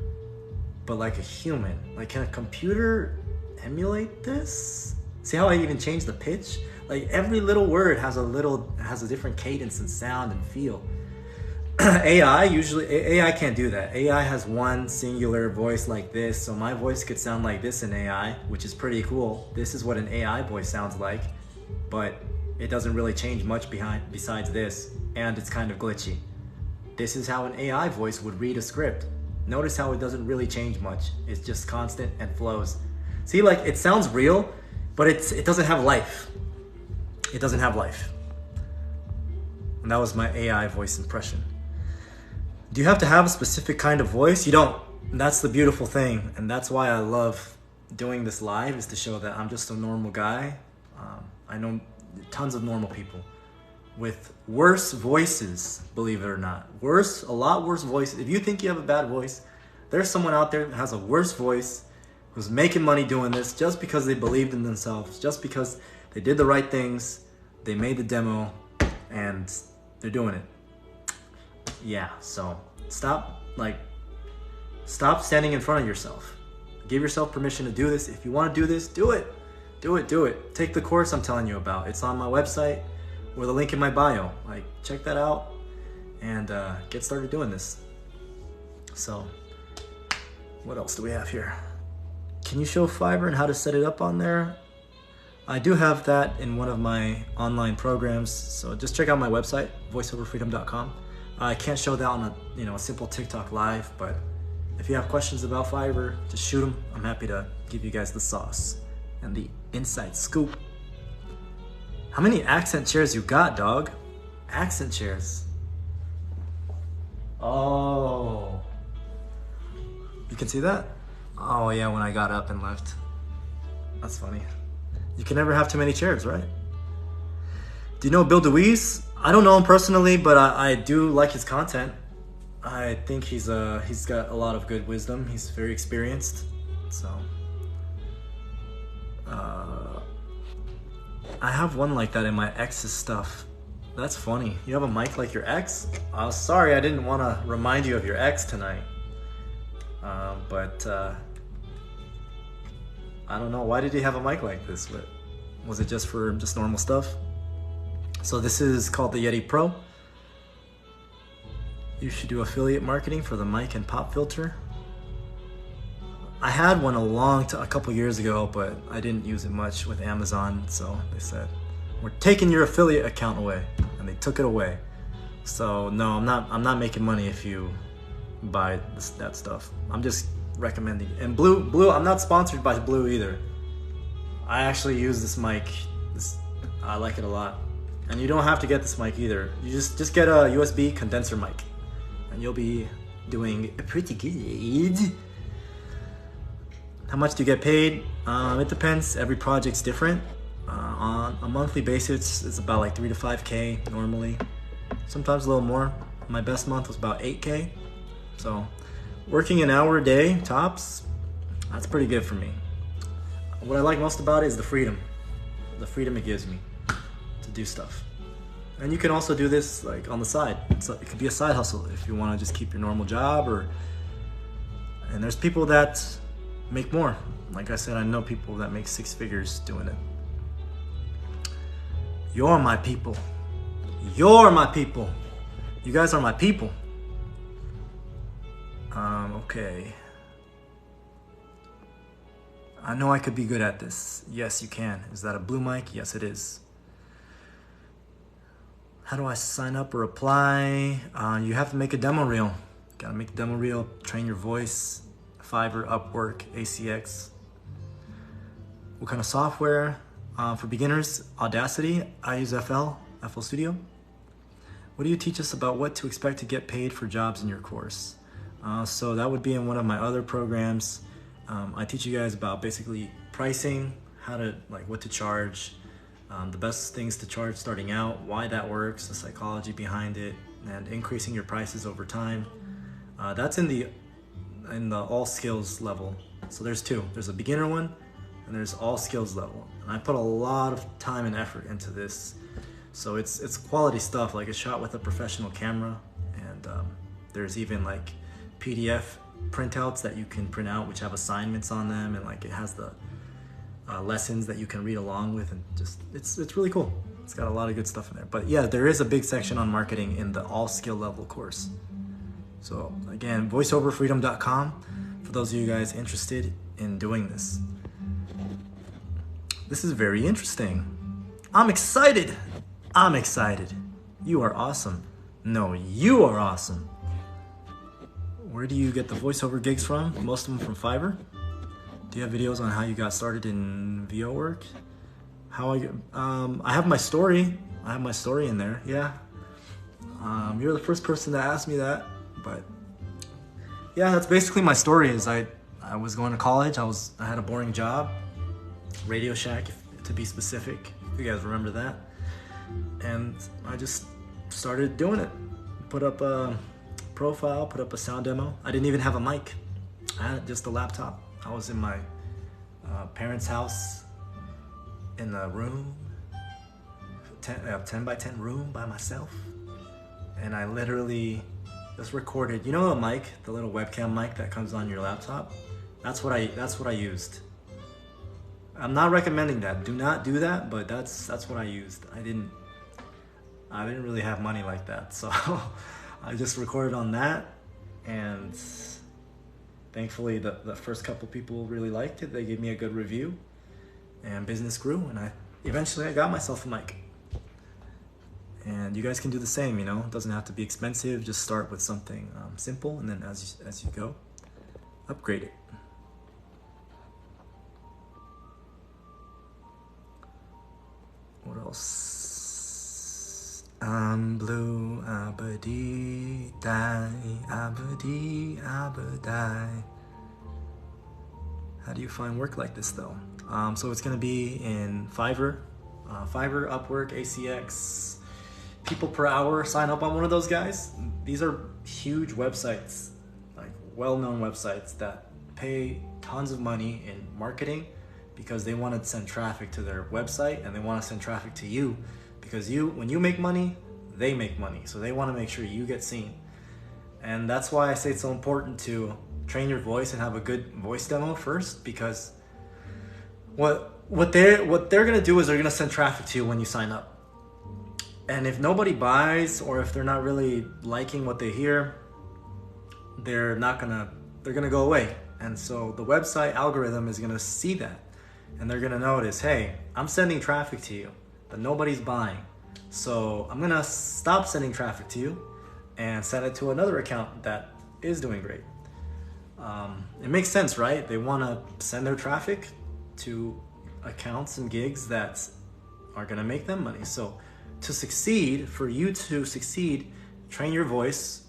but like a human. Can a computer emulate this? See how I even changed the pitch? Every little word has a different cadence and sound and feel. AI can't do that. AI has one singular voice like this, so my voice could sound like this in AI, which is pretty cool. This is what an AI voice sounds like, but it doesn't really change much besides this, and it's kind of glitchy. This is how an AI voice would read a script. Notice how it doesn't really change much. It's just constant and flows. See, it sounds real, but it doesn't have life. It doesn't have life. And that was my AI voice impression. Do you have to have a specific kind of voice? You don't. And that's the beautiful thing, and that's why I love doing this live, is to show that I'm just a normal guy. I know tons of normal people with worse voices, believe it or not. A lot worse voices. If you think you have a bad voice, there's someone out there that has a worse voice, who's making money doing this just because they believed in themselves, just because They did the right things. They made the demo, and they're doing it. Yeah, so stop standing in front of yourself. Give yourself permission to do this. If you want to do this, do it. Do it. Take the course I'm telling you about. It's on my website or the link in my bio. Like, check that out and get started doing this. So, what else do we have here? Can you show Fiverr and how to set it up on there? I do have that in one of my online programs, so just check out my website, voiceoverfreedom.com. I can't show that on a simple TikTok live, but if you have questions about Fiverr, just shoot them. I'm happy to give you guys the sauce and the inside scoop. How many accent chairs you got, dog? Accent chairs. Oh. You can see that? Oh yeah, when I got up and left. That's funny. You can never have too many chairs, right? Do you know Bill DeWeese? I don't know him personally, but I do like his content. I think he's got a lot of good wisdom. He's very experienced. So I have one like that in my ex's stuff. That's funny. You have a mic like your ex? Sorry, I didn't want to remind you of your ex tonight. But I don't know. Why did he have a mic like this? Was it just for just normal stuff? So this is called the Yeti Pro. You should do affiliate marketing for the mic and pop filter. I had one a couple years ago, but I didn't use it much with Amazon. So they said, we're taking your affiliate account away, and they took it away. So no, I'm not making money if you buy that stuff. I'm just recommending. And Blue, I'm not sponsored by Blue either. I actually use this mic. I like it a lot. And you don't have to get this mic either. You just get a USB condenser mic, and you'll be doing pretty good. How much do you get paid? It depends. Every project's different. On a monthly basis, it's about like 3 to 5K normally. Sometimes a little more. My best month was about 8K. So working an hour a day tops, that's pretty good for me. What I like most about it is the freedom it gives me to do stuff. And you can also do this like on the side. It could be a side hustle if you want to just keep your normal job, and there's people that make more. Like I said, I know people that make 6 figures doing it. You're my people. You're my people. You guys are my people. Okay. I know I could be good at this. Yes, you can. Is that a Blue mic? Yes, it is. How do I sign up or apply? You have to make a demo reel. Gotta make a demo reel, train your voice. Fiverr, Upwork, ACX. What kind of software? For beginners, Audacity. I use FL Studio. What do you teach us about what to expect to get paid for jobs in your course? So that would be in one of my other programs. I teach you guys about basically pricing, what to charge, the best things to charge starting out, why that works, the psychology behind it, and increasing your prices over time. That's in the all skills level. So there's 2. There's a beginner one, and there's all skills level. And I put a lot of time and effort into this. So it's quality stuff, like it's shot with a professional camera, and there's even like PDF printouts that you can print out, which have assignments on them, and like it has the lessons that you can read along with, and just it's really cool. It's got a lot of good stuff in there. But yeah, there is a big section on marketing in the all skill level course. So again, voiceoverfreedom.com for those of you guys interested in doing this. This is very interesting. I'm excited. You are awesome. No, you are awesome. Where do you get the voiceover gigs from? Most of them from Fiverr. Do you have videos on how you got started in VO work? I have my story. I have my story in there. Yeah. You're the first person to ask me that, but yeah, that's basically my story. Is I was going to college. I had a boring job, Radio Shack to be specific. If you guys remember that, and I just started doing it. Put up a profile, put up a sound demo. I didn't even have a mic. I had just a laptop. I was in my parents' house in the room, 10 by 10 room by myself, and I literally just recorded. You know a mic, the little webcam mic that comes on your laptop? That's what I used. I'm not recommending that. Do not do that, but that's what I used. I didn't really have money like that, so I just recorded on that, and thankfully the first couple people really liked it. They gave me a good review, and business grew, and eventually I got myself a mic. And you guys can do the same, you know. It doesn't have to be expensive. Just start with something simple, and then as you go, upgrade it. What else? I'm blue, abadi, die, abadi, abadi. How do you find work like this though? So it's gonna be in Fiverr, Upwork, ACX, People Per Hour. Sign up on one of those guys. These are huge websites, like well-known websites that pay tons of money in marketing because they want to send traffic to their website, and they want to send traffic to you because when you make money, they make money. So they want to make sure you get seen. And that's why I say it's so important to train your voice and have a good voice demo first, because what they're going to do is they're going to send traffic to you when you sign up. And if nobody buys, or if they're not really liking what they hear, they're going to go away. And so the website algorithm is going to see that, and they're going to notice, hey, I'm sending traffic to you, but nobody's buying. So I'm going to stop sending traffic to you and send it to another account that is doing great. It makes sense, right? They want to send their traffic to accounts and gigs that are going to make them money. So for you to succeed, train your voice.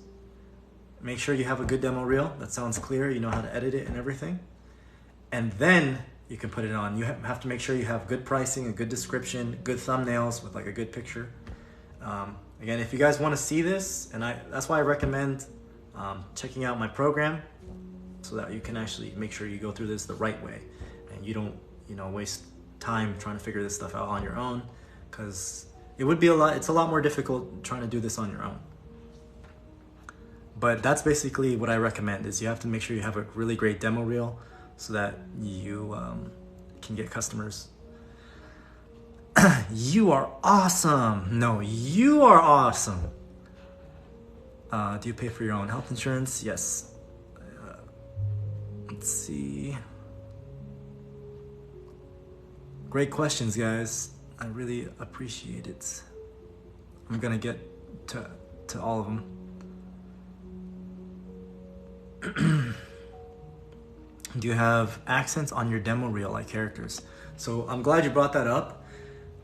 Make sure you have a good demo reel that sounds clear, you know how to edit it and everything. And then you can put it on. You have to make sure you have good pricing, a good description, good thumbnails with like a good picture. Again, if you guys want to see this, and that's why I recommend checking out my program, so that you can actually make sure you go through this the right way, and you don't, waste time trying to figure this stuff out on your own, because it's a lot more difficult trying to do this on your own. But that's basically what I recommend, is you have to make sure you have a really great demo reel so that you can get customers. You are awesome. No, you are awesome. Do you pay for your own health insurance? Yes. Let's see. Great questions, guys. I really appreciate it. I'm gonna get to all of them. Do you have accents on your demo reel, like characters? So I'm glad you brought that up.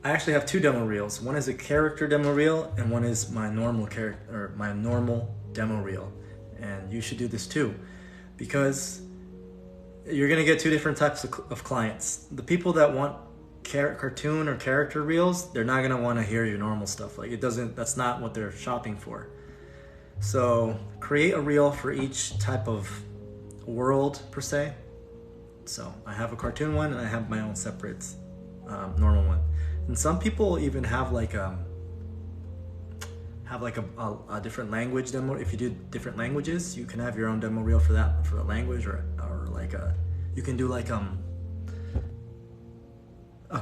I actually have two demo reels. One is a character demo reel, and one is my normal demo reel. And you should do this too, because you're gonna get two different types of clients. The people that want cartoon or character reels, they're not gonna want to hear your normal stuff. Like that's not what they're shopping for. So create a reel for each type of world per se. So I have a cartoon one, and I have my own separate normal one. And some people even have like a different language demo. If you do different languages, you can have your own demo reel for that, for the language, or like you can do like a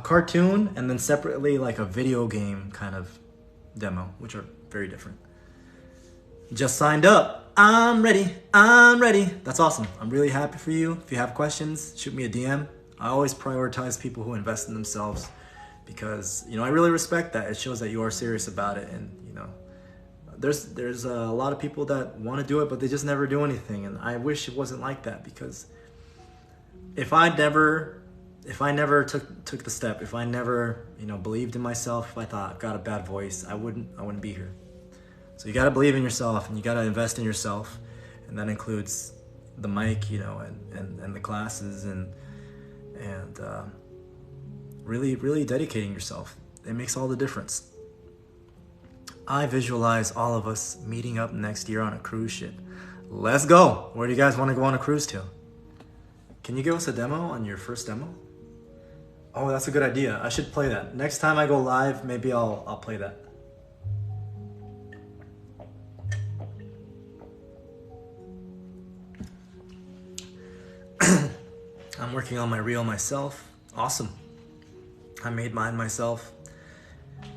cartoon, and then separately like a video game kind of demo, which are very different. Just signed up. I'm ready. That's awesome. I'm really happy for you. If you have questions, shoot me a DM. I always prioritize people who invest in themselves, because I really respect that. It shows that you are serious about it. And there's a lot of people that want to do it, but they just never do anything. And I wish it wasn't like that, because if I never took the step, if I never believed in myself, if I thought I've got a bad voice, I wouldn't be here. So you got to believe in yourself, and you got to invest in yourself, and that includes the mic, and the classes, and really dedicating yourself. It makes all the difference. I visualize all of us meeting up next year on a cruise ship. Let's go. Where do you guys want to go on a cruise to? Can you give us a demo on your first demo? Oh, that's a good idea. I should play that. Next time I go live, maybe I'll play that. I'm working on my reel myself. Awesome. I made mine myself.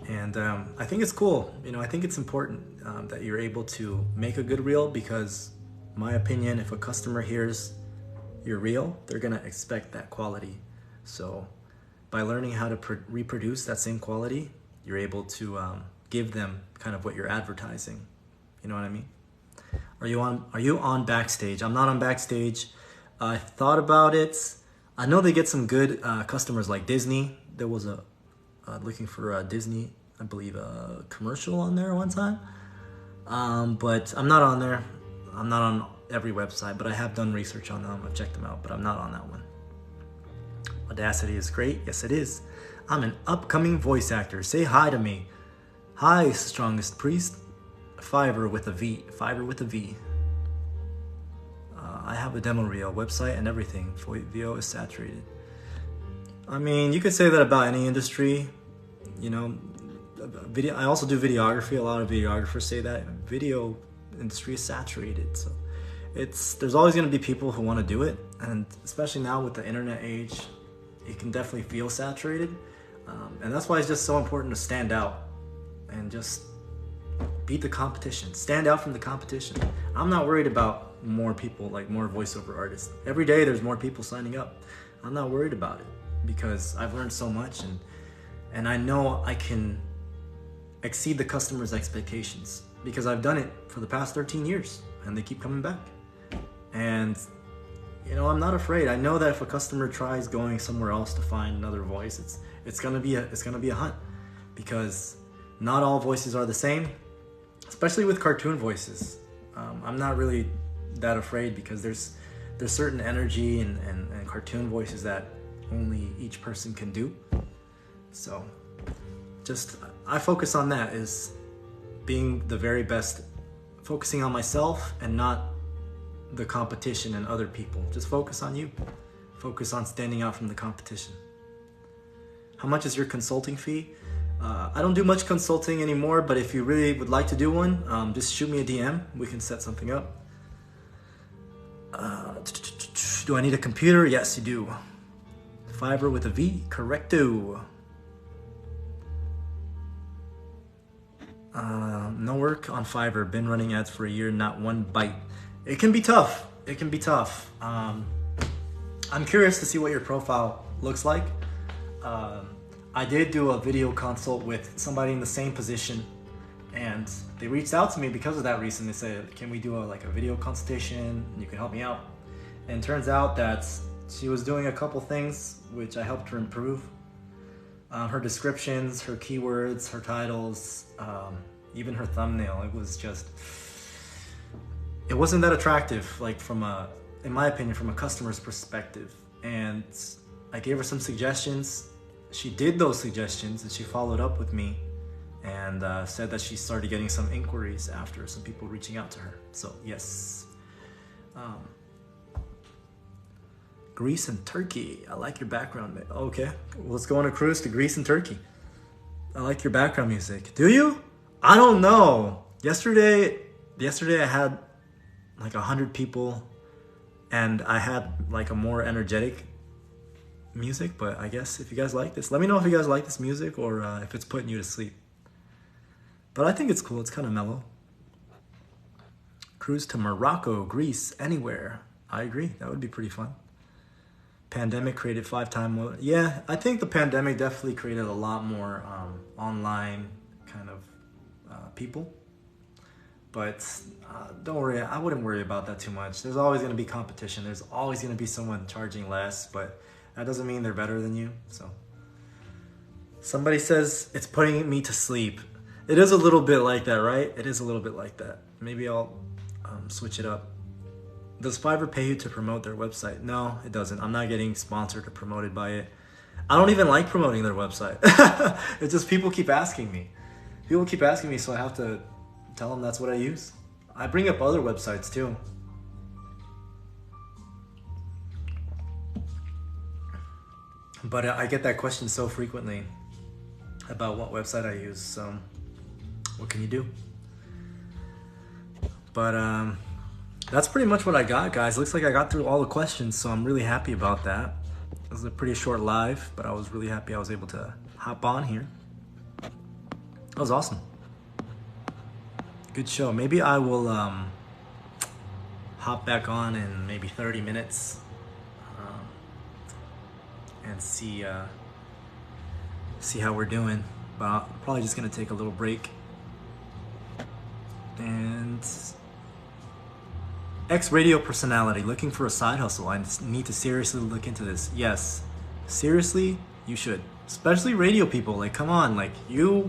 And I think it's cool. You know, I think it's important that you're able to make a good reel, because my opinion, if a customer hears your reel, they're gonna expect that quality. So by learning how to reproduce that same quality, you're able to give them kind of what you're advertising. You know what I mean? Are you on Backstage? I'm not on Backstage. I thought about it. I know they get some good customers like Disney. There was a looking for a Disney, I believe, a commercial on there one time. But I'm not on there. I'm not on every website, but I have done research on them. I've checked them out, but I'm not on that one. Audacity is great. Yes, it is. I'm an upcoming voice actor. Say hi to me. Hi, Strongest Priest. Fiverr with a V. Fiverr with a V. I have a demo reel, website, and everything. VO is saturated. I mean, you could say that about any industry. You know, video. I also do videography. A lot of videographers say that video industry is saturated. So there's always going to be people who want to do it, and especially now with the internet age, it can definitely feel saturated. And that's why it's just so important to stand out and just beat the competition. Stand out from the competition. I'm not worried about more people, like more voiceover artists. Every day there's more people signing up. I'm not worried about it, because I've learned so much, and I know I can exceed the customer's expectations, because I've done it for the past 13 years and they keep coming back. And you know, I'm not afraid. I know that if a customer tries going somewhere else to find another voice, it's gonna be a hunt, because not all voices are the same, especially with cartoon voices. I'm not really that afraid, because there's certain energy and cartoon voices that only each person can do. So just I focus on that, is being the very best, focusing on myself and not the competition and other people. Just focus on you. Focus on standing out from the competition. How much is your consulting fee? I don't do much consulting anymore, but if you really would like to do one, just shoot me a DM. We can set something up. Do I need a computer? Yes, you do. Fiverr with a V, correcto. No work on Fiverr. Been running ads for a year, not one bite. It can be tough. It can be tough. I'm curious to see what your profile looks like. I did do a video consult with somebody in the same position, and they reached out to me because of that reason. They said, can we do a video consultation? You can help me out. And it turns out that she was doing a couple things which I helped her improve. Her descriptions, her keywords, her titles, even her thumbnail. It wasn't that attractive, like in my opinion, from a customer's perspective. And I gave her some suggestions. She did those suggestions, and she followed up with me and said that she started getting some inquiries after some people reaching out to her. So yes. Greece and Turkey. I like your background. Okay, let's go on a cruise to Greece and Turkey. I like your background music. Do you? I don't know. Yesterday I had like 100 people, and I had like a more energetic music, but I guess if you guys like this, let me know if you guys like this music, or if it's putting you to sleep. But I think it's cool. It's kind of mellow. Cruise to Morocco, Greece, anywhere. I agree. That would be pretty fun. Pandemic created 5-time more. Yeah, I think the pandemic definitely created a lot more online kind of people. But don't worry, I wouldn't worry about that too much. There's always going to be competition. There's always going to be someone charging less, but that doesn't mean they're better than you. So somebody says it's putting me to sleep. It is a little bit like that, right? It is a little bit like that. Maybe I'll switch it up. Does Fiverr pay you to promote their website? No, it doesn't. I'm not getting sponsored or promoted by it. I don't even like promoting their website. It's just people keep asking me. People keep asking me, so I have to tell them that's what I use. I bring up other websites too. But I get that question so frequently about what website I use, so what can you do? But that's pretty much what I got, guys. Looks like I got through all the questions, so I'm really happy about that. It was a pretty short live, but I was really happy I was able to hop on here. That was awesome. Good show. Maybe I will hop back on in maybe 30 minutes and see how we're doing. But I'm probably just gonna take a little break. And ex-radio personality looking for a side hustle. I need to seriously look into this. Yes, seriously, you should. Especially radio people. Like, come on, like you're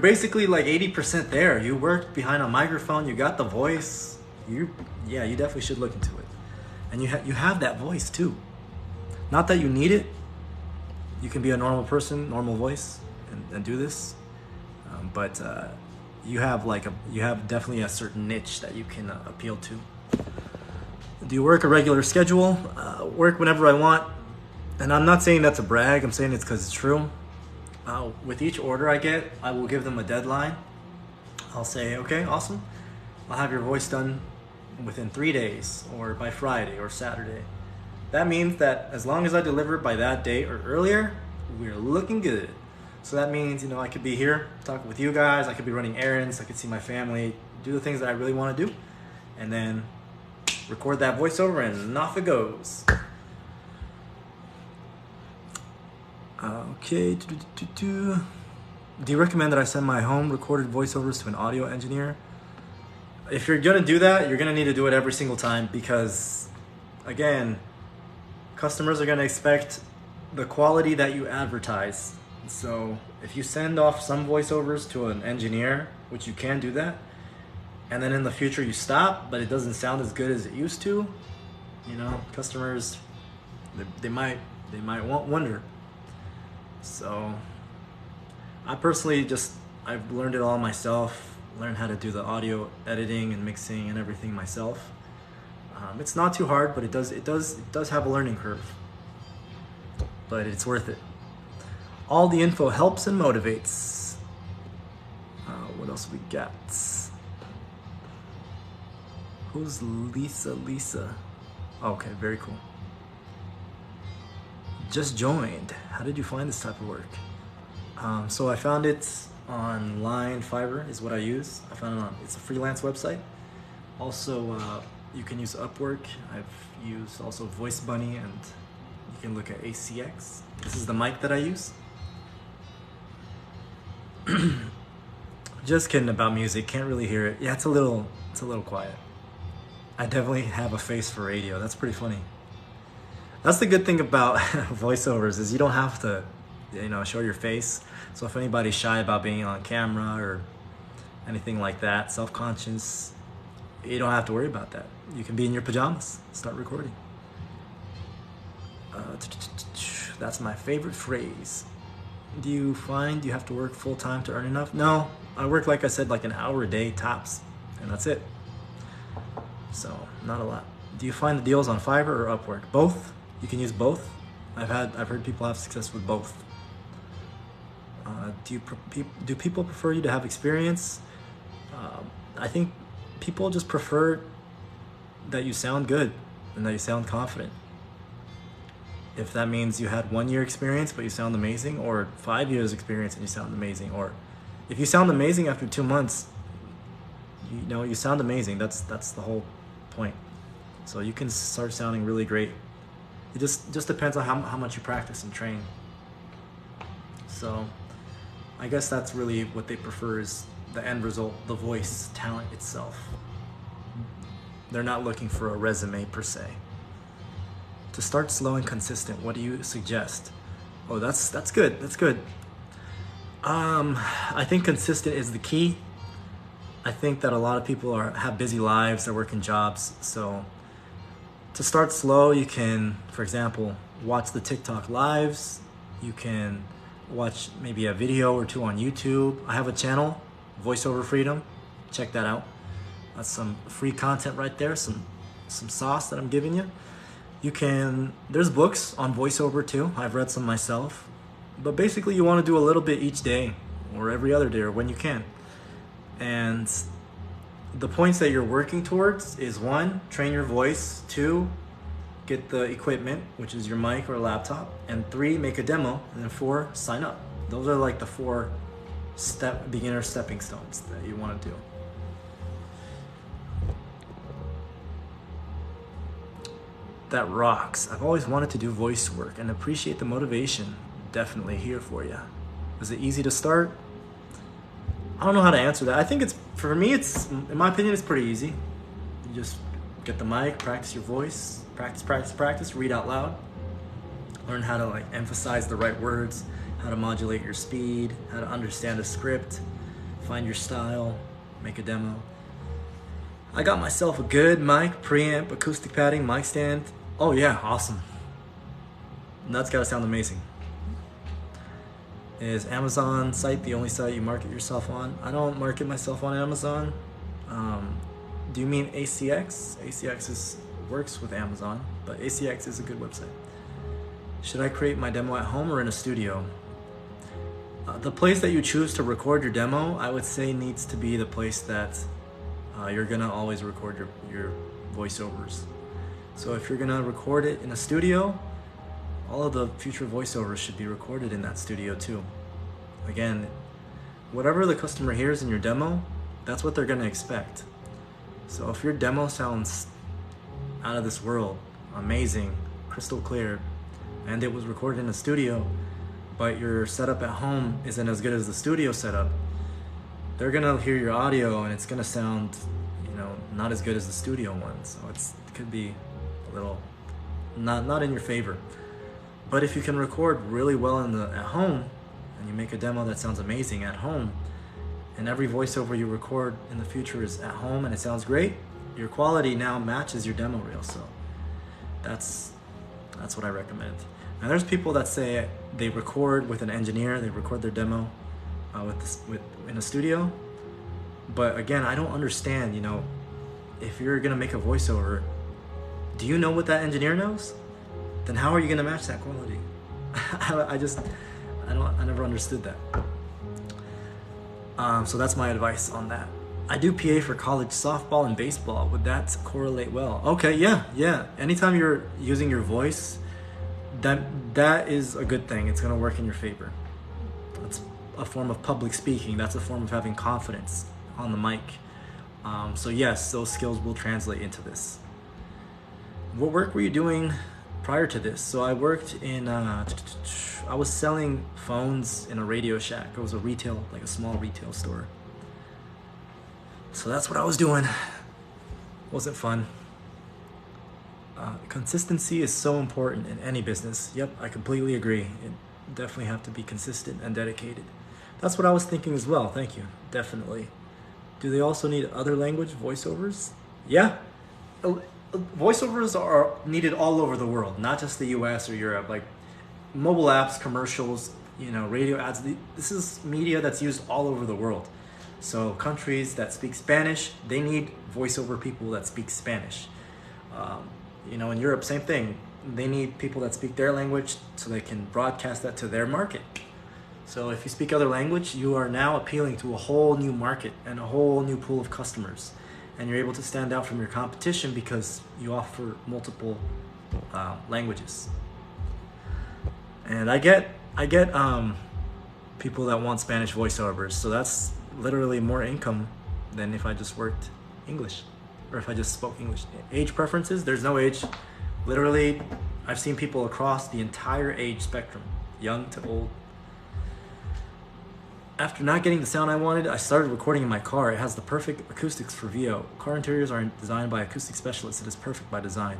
basically like 80% there. You worked behind a microphone. You got the voice. You definitely should look into it. And you have that voice too. Not that you need it. You can be a normal person, normal voice, and do this. But you have definitely a certain niche that you can appeal to. Do you work a regular schedule? Work whenever I want. And I'm not saying that's a brag. I'm saying it's because it's true. With each order I get, I will give them a deadline. I'll say, okay, awesome. I'll have your voice done within 3 days or by Friday or Saturday. That means that as long as I deliver by that date or earlier, we're looking good. So that means, I could be here talking with you guys. I could be running errands. I could see my family, do the things that I really want to do, and then record that voiceover and off it goes. Okay. Do you recommend that I send my home recorded voiceovers to an audio engineer? If you're gonna do that, you're gonna need to do it every single time because, again, customers are gonna expect the quality that you advertise. So if you send off some voiceovers to an engineer, which you can do that, and then in the future you stop, but it doesn't sound as good as it used to, customers, they might wonder. So I personally I've learned it all myself, learned how to do the audio editing and mixing and everything myself. It's not too hard, but it does have a learning curve, but it's worth it. All the info helps and motivates. What else we got? Who's Lisa? Okay, very cool. Just joined. How did you find this type of work? So I found it online. Fiverr is what I use. I found it it's a freelance website. Also, you can use Upwork. I've used also Voice Bunny, and you can look at ACX. This is the mic that I use. Just kidding about music. Can't really hear it. Yeah, it's a little quiet. I definitely have a face for radio. That's pretty funny. That's the good thing about voiceovers is you don't have to, show your face. So if anybody's shy about being on camera or anything like that, self-conscious, you don't have to worry about that. You can be in your pajamas, start recording. That's my favorite phrase. Do you find you have to work full time to earn enough? No, I work, like I said, like an hour a day tops, and that's it. So not a lot. Do you find the deals on Fiverr or Upwork? Both. You can use both. I've heard people have success with both. Do people prefer you to have experience? I think people just prefer that you sound good and that you sound confident. If that means you had 1 year experience but you sound amazing, or 5 years experience and you sound amazing, or if you sound amazing after 2 months, you sound amazing. That's the whole point. So you can start sounding really great. It just depends on how much you practice and train. So I guess that's really what they prefer, is the end result, the voice talent itself. They're not looking for a resume per se. To start slow and consistent, what do you suggest? Oh, that's good. That's good. I think consistent is the key. I think that a lot of people have busy lives, they're working jobs. So to start slow, you can, for example, watch the TikTok lives. You can watch maybe a video or two on YouTube. I have a channel, Voiceover Freedom. Check that out. That's some free content right there, some sauce that I'm giving you. There's books on voiceover too. I've read some myself. But basically you want to do a little bit each day or every other day or when you can. And the points that you're working towards is 1, train your voice, 2, get the equipment, which is your mic or laptop, and 3, make a demo, and then 4, sign up. Those are like the 4 beginner stepping stones that you want to do. That rocks. I've always wanted to do voice work and appreciate the motivation. Definitely here for you. Is it easy to start? I don't know how to answer that. I think for me, in my opinion, it's pretty easy. You just get the mic, practice your voice, practice, read out loud, learn how to like emphasize the right words, how to modulate your speed, how to understand a script, find your style, make a demo. I got myself a good mic, preamp, acoustic padding, mic stand. Oh yeah, awesome. That's gotta sound amazing. Is Amazon site the only site you market yourself on? I don't market myself on Amazon. Do you mean ACX? ACX works with Amazon, but ACX is a good website. Should I create my demo at home or in a studio? The place that you choose to record your demo, I would say needs to be the place that you're gonna always record your voiceovers. So if you're gonna record it in a studio, all of the future voiceovers should be recorded in that studio too. Again, whatever the customer hears in your demo, that's what they're gonna expect. So if your demo sounds out of this world, amazing, crystal clear, and it was recorded in a studio, but your setup at home isn't as good as the studio setup, they're gonna hear your audio and it's gonna sound, not as good as the studio one. So it could be a little not in your favor. But if you can record really well at home, and you make a demo that sounds amazing at home, and every voiceover you record in the future is at home and it sounds great, your quality now matches your demo reel. So that's what I recommend. Now there's people that say they record with an engineer, they record their demo in a studio. But again, I don't understand, if you're gonna make a voiceover, do you know what that engineer knows? Then how are you gonna match that quality? I never understood that. So that's my advice on that. I do PA for college softball and baseball. Would that correlate well? Okay, yeah. Anytime you're using your voice, that is a good thing. It's gonna work in your favor. It's a form of public speaking. That's a form of having confidence on the mic. So yes, those skills will translate into this. What work were you doing prior to this? So I worked I was selling phones in a Radio Shack. It was a small retail store. So that's what I was doing. Wasn't fun. Consistency is so important in any business. Yep, I completely agree. You definitely have to be consistent and dedicated. That's what I was thinking as well. Thank you. Definitely. Do they also need other language voiceovers? Yeah. Voiceovers are needed all over the world, not just the US or Europe. Like mobile apps, commercials, radio ads. This is media that's used all over the world. So countries that speak Spanish, they need voiceover people that speak Spanish. In Europe, same thing. They need people that speak their language so they can broadcast that to their market. So if you speak other language, you are now appealing to a whole new market and a whole new pool of customers. And you're able to stand out from your competition because you offer multiple languages. And I get people that want Spanish voiceovers. So that's literally more income than if I just worked English or if I just spoke English. Age preferences, there's no age. Literally, I've seen people across the entire age spectrum, young to old. After not getting the sound I wanted, I started recording in my car. It has the perfect acoustics for VO. Car interiors are designed by acoustic specialists. It is perfect by design.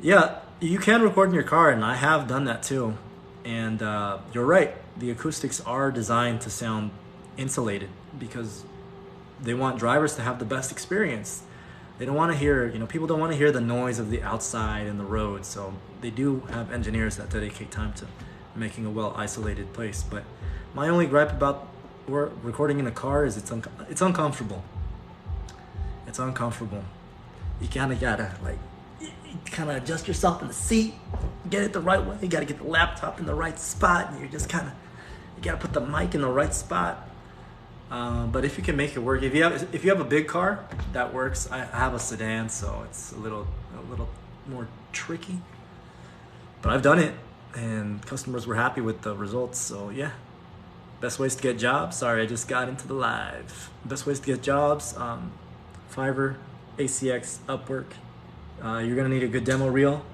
Yeah, you can record in your car, and I have done that too. And you're right, the acoustics are designed to sound insulated because they want drivers to have the best experience. They don't want to hear, people don't want to hear the noise of the outside and the road. So they do have engineers that dedicate time to making a well-isolated place. But my only gripe about recording in a car is it's uncomfortable. It's uncomfortable. You kind of gotta kind of adjust yourself in the seat, get it the right way. You got to get the laptop in the right spot, and you're just kind of, you got to put the mic in the right spot. But if you can make it work, if you have a big car, that works. I have a sedan, so it's a little more tricky. But I've done it, and customers were happy with the results. So yeah, best ways to get jobs. Sorry, I just got into the live. Best ways to get jobs: Fiverr, ACX, Upwork. You're gonna need a good demo reel,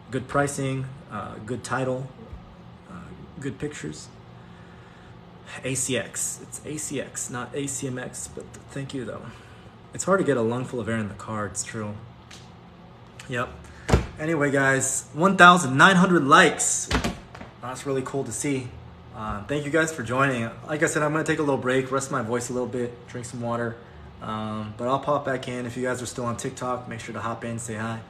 good pricing, good title, good pictures. ACX, it's ACX, not ACMX, but thank you though. It's hard to get a lung full of air in the car, it's true. Yep. Anyway guys, 1,900 likes. That's really cool to see. Thank you guys for joining. Like I said, I'm gonna take a little break, rest my voice a little bit, drink some water. But I'll pop back in. If you guys are still on TikTok, make sure to hop in, say hi.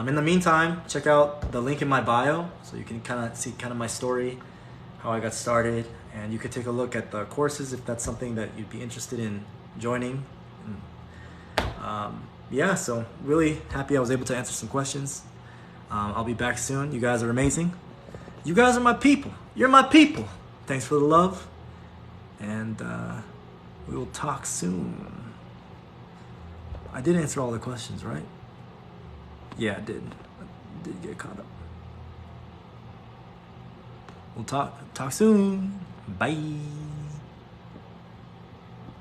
In the meantime, check out the link in my bio so you can kind of see my story, how I got started, and you could take a look at the courses if that's something that you'd be interested in joining. Yeah, so really happy I was able to answer some questions. I'll be back soon. You guys are amazing. You guys are my people. You're my people. Thanks for the love, and we will talk soon. I did answer all the questions, right? Yeah, I did. I did get caught up. We'll talk soon. Bye.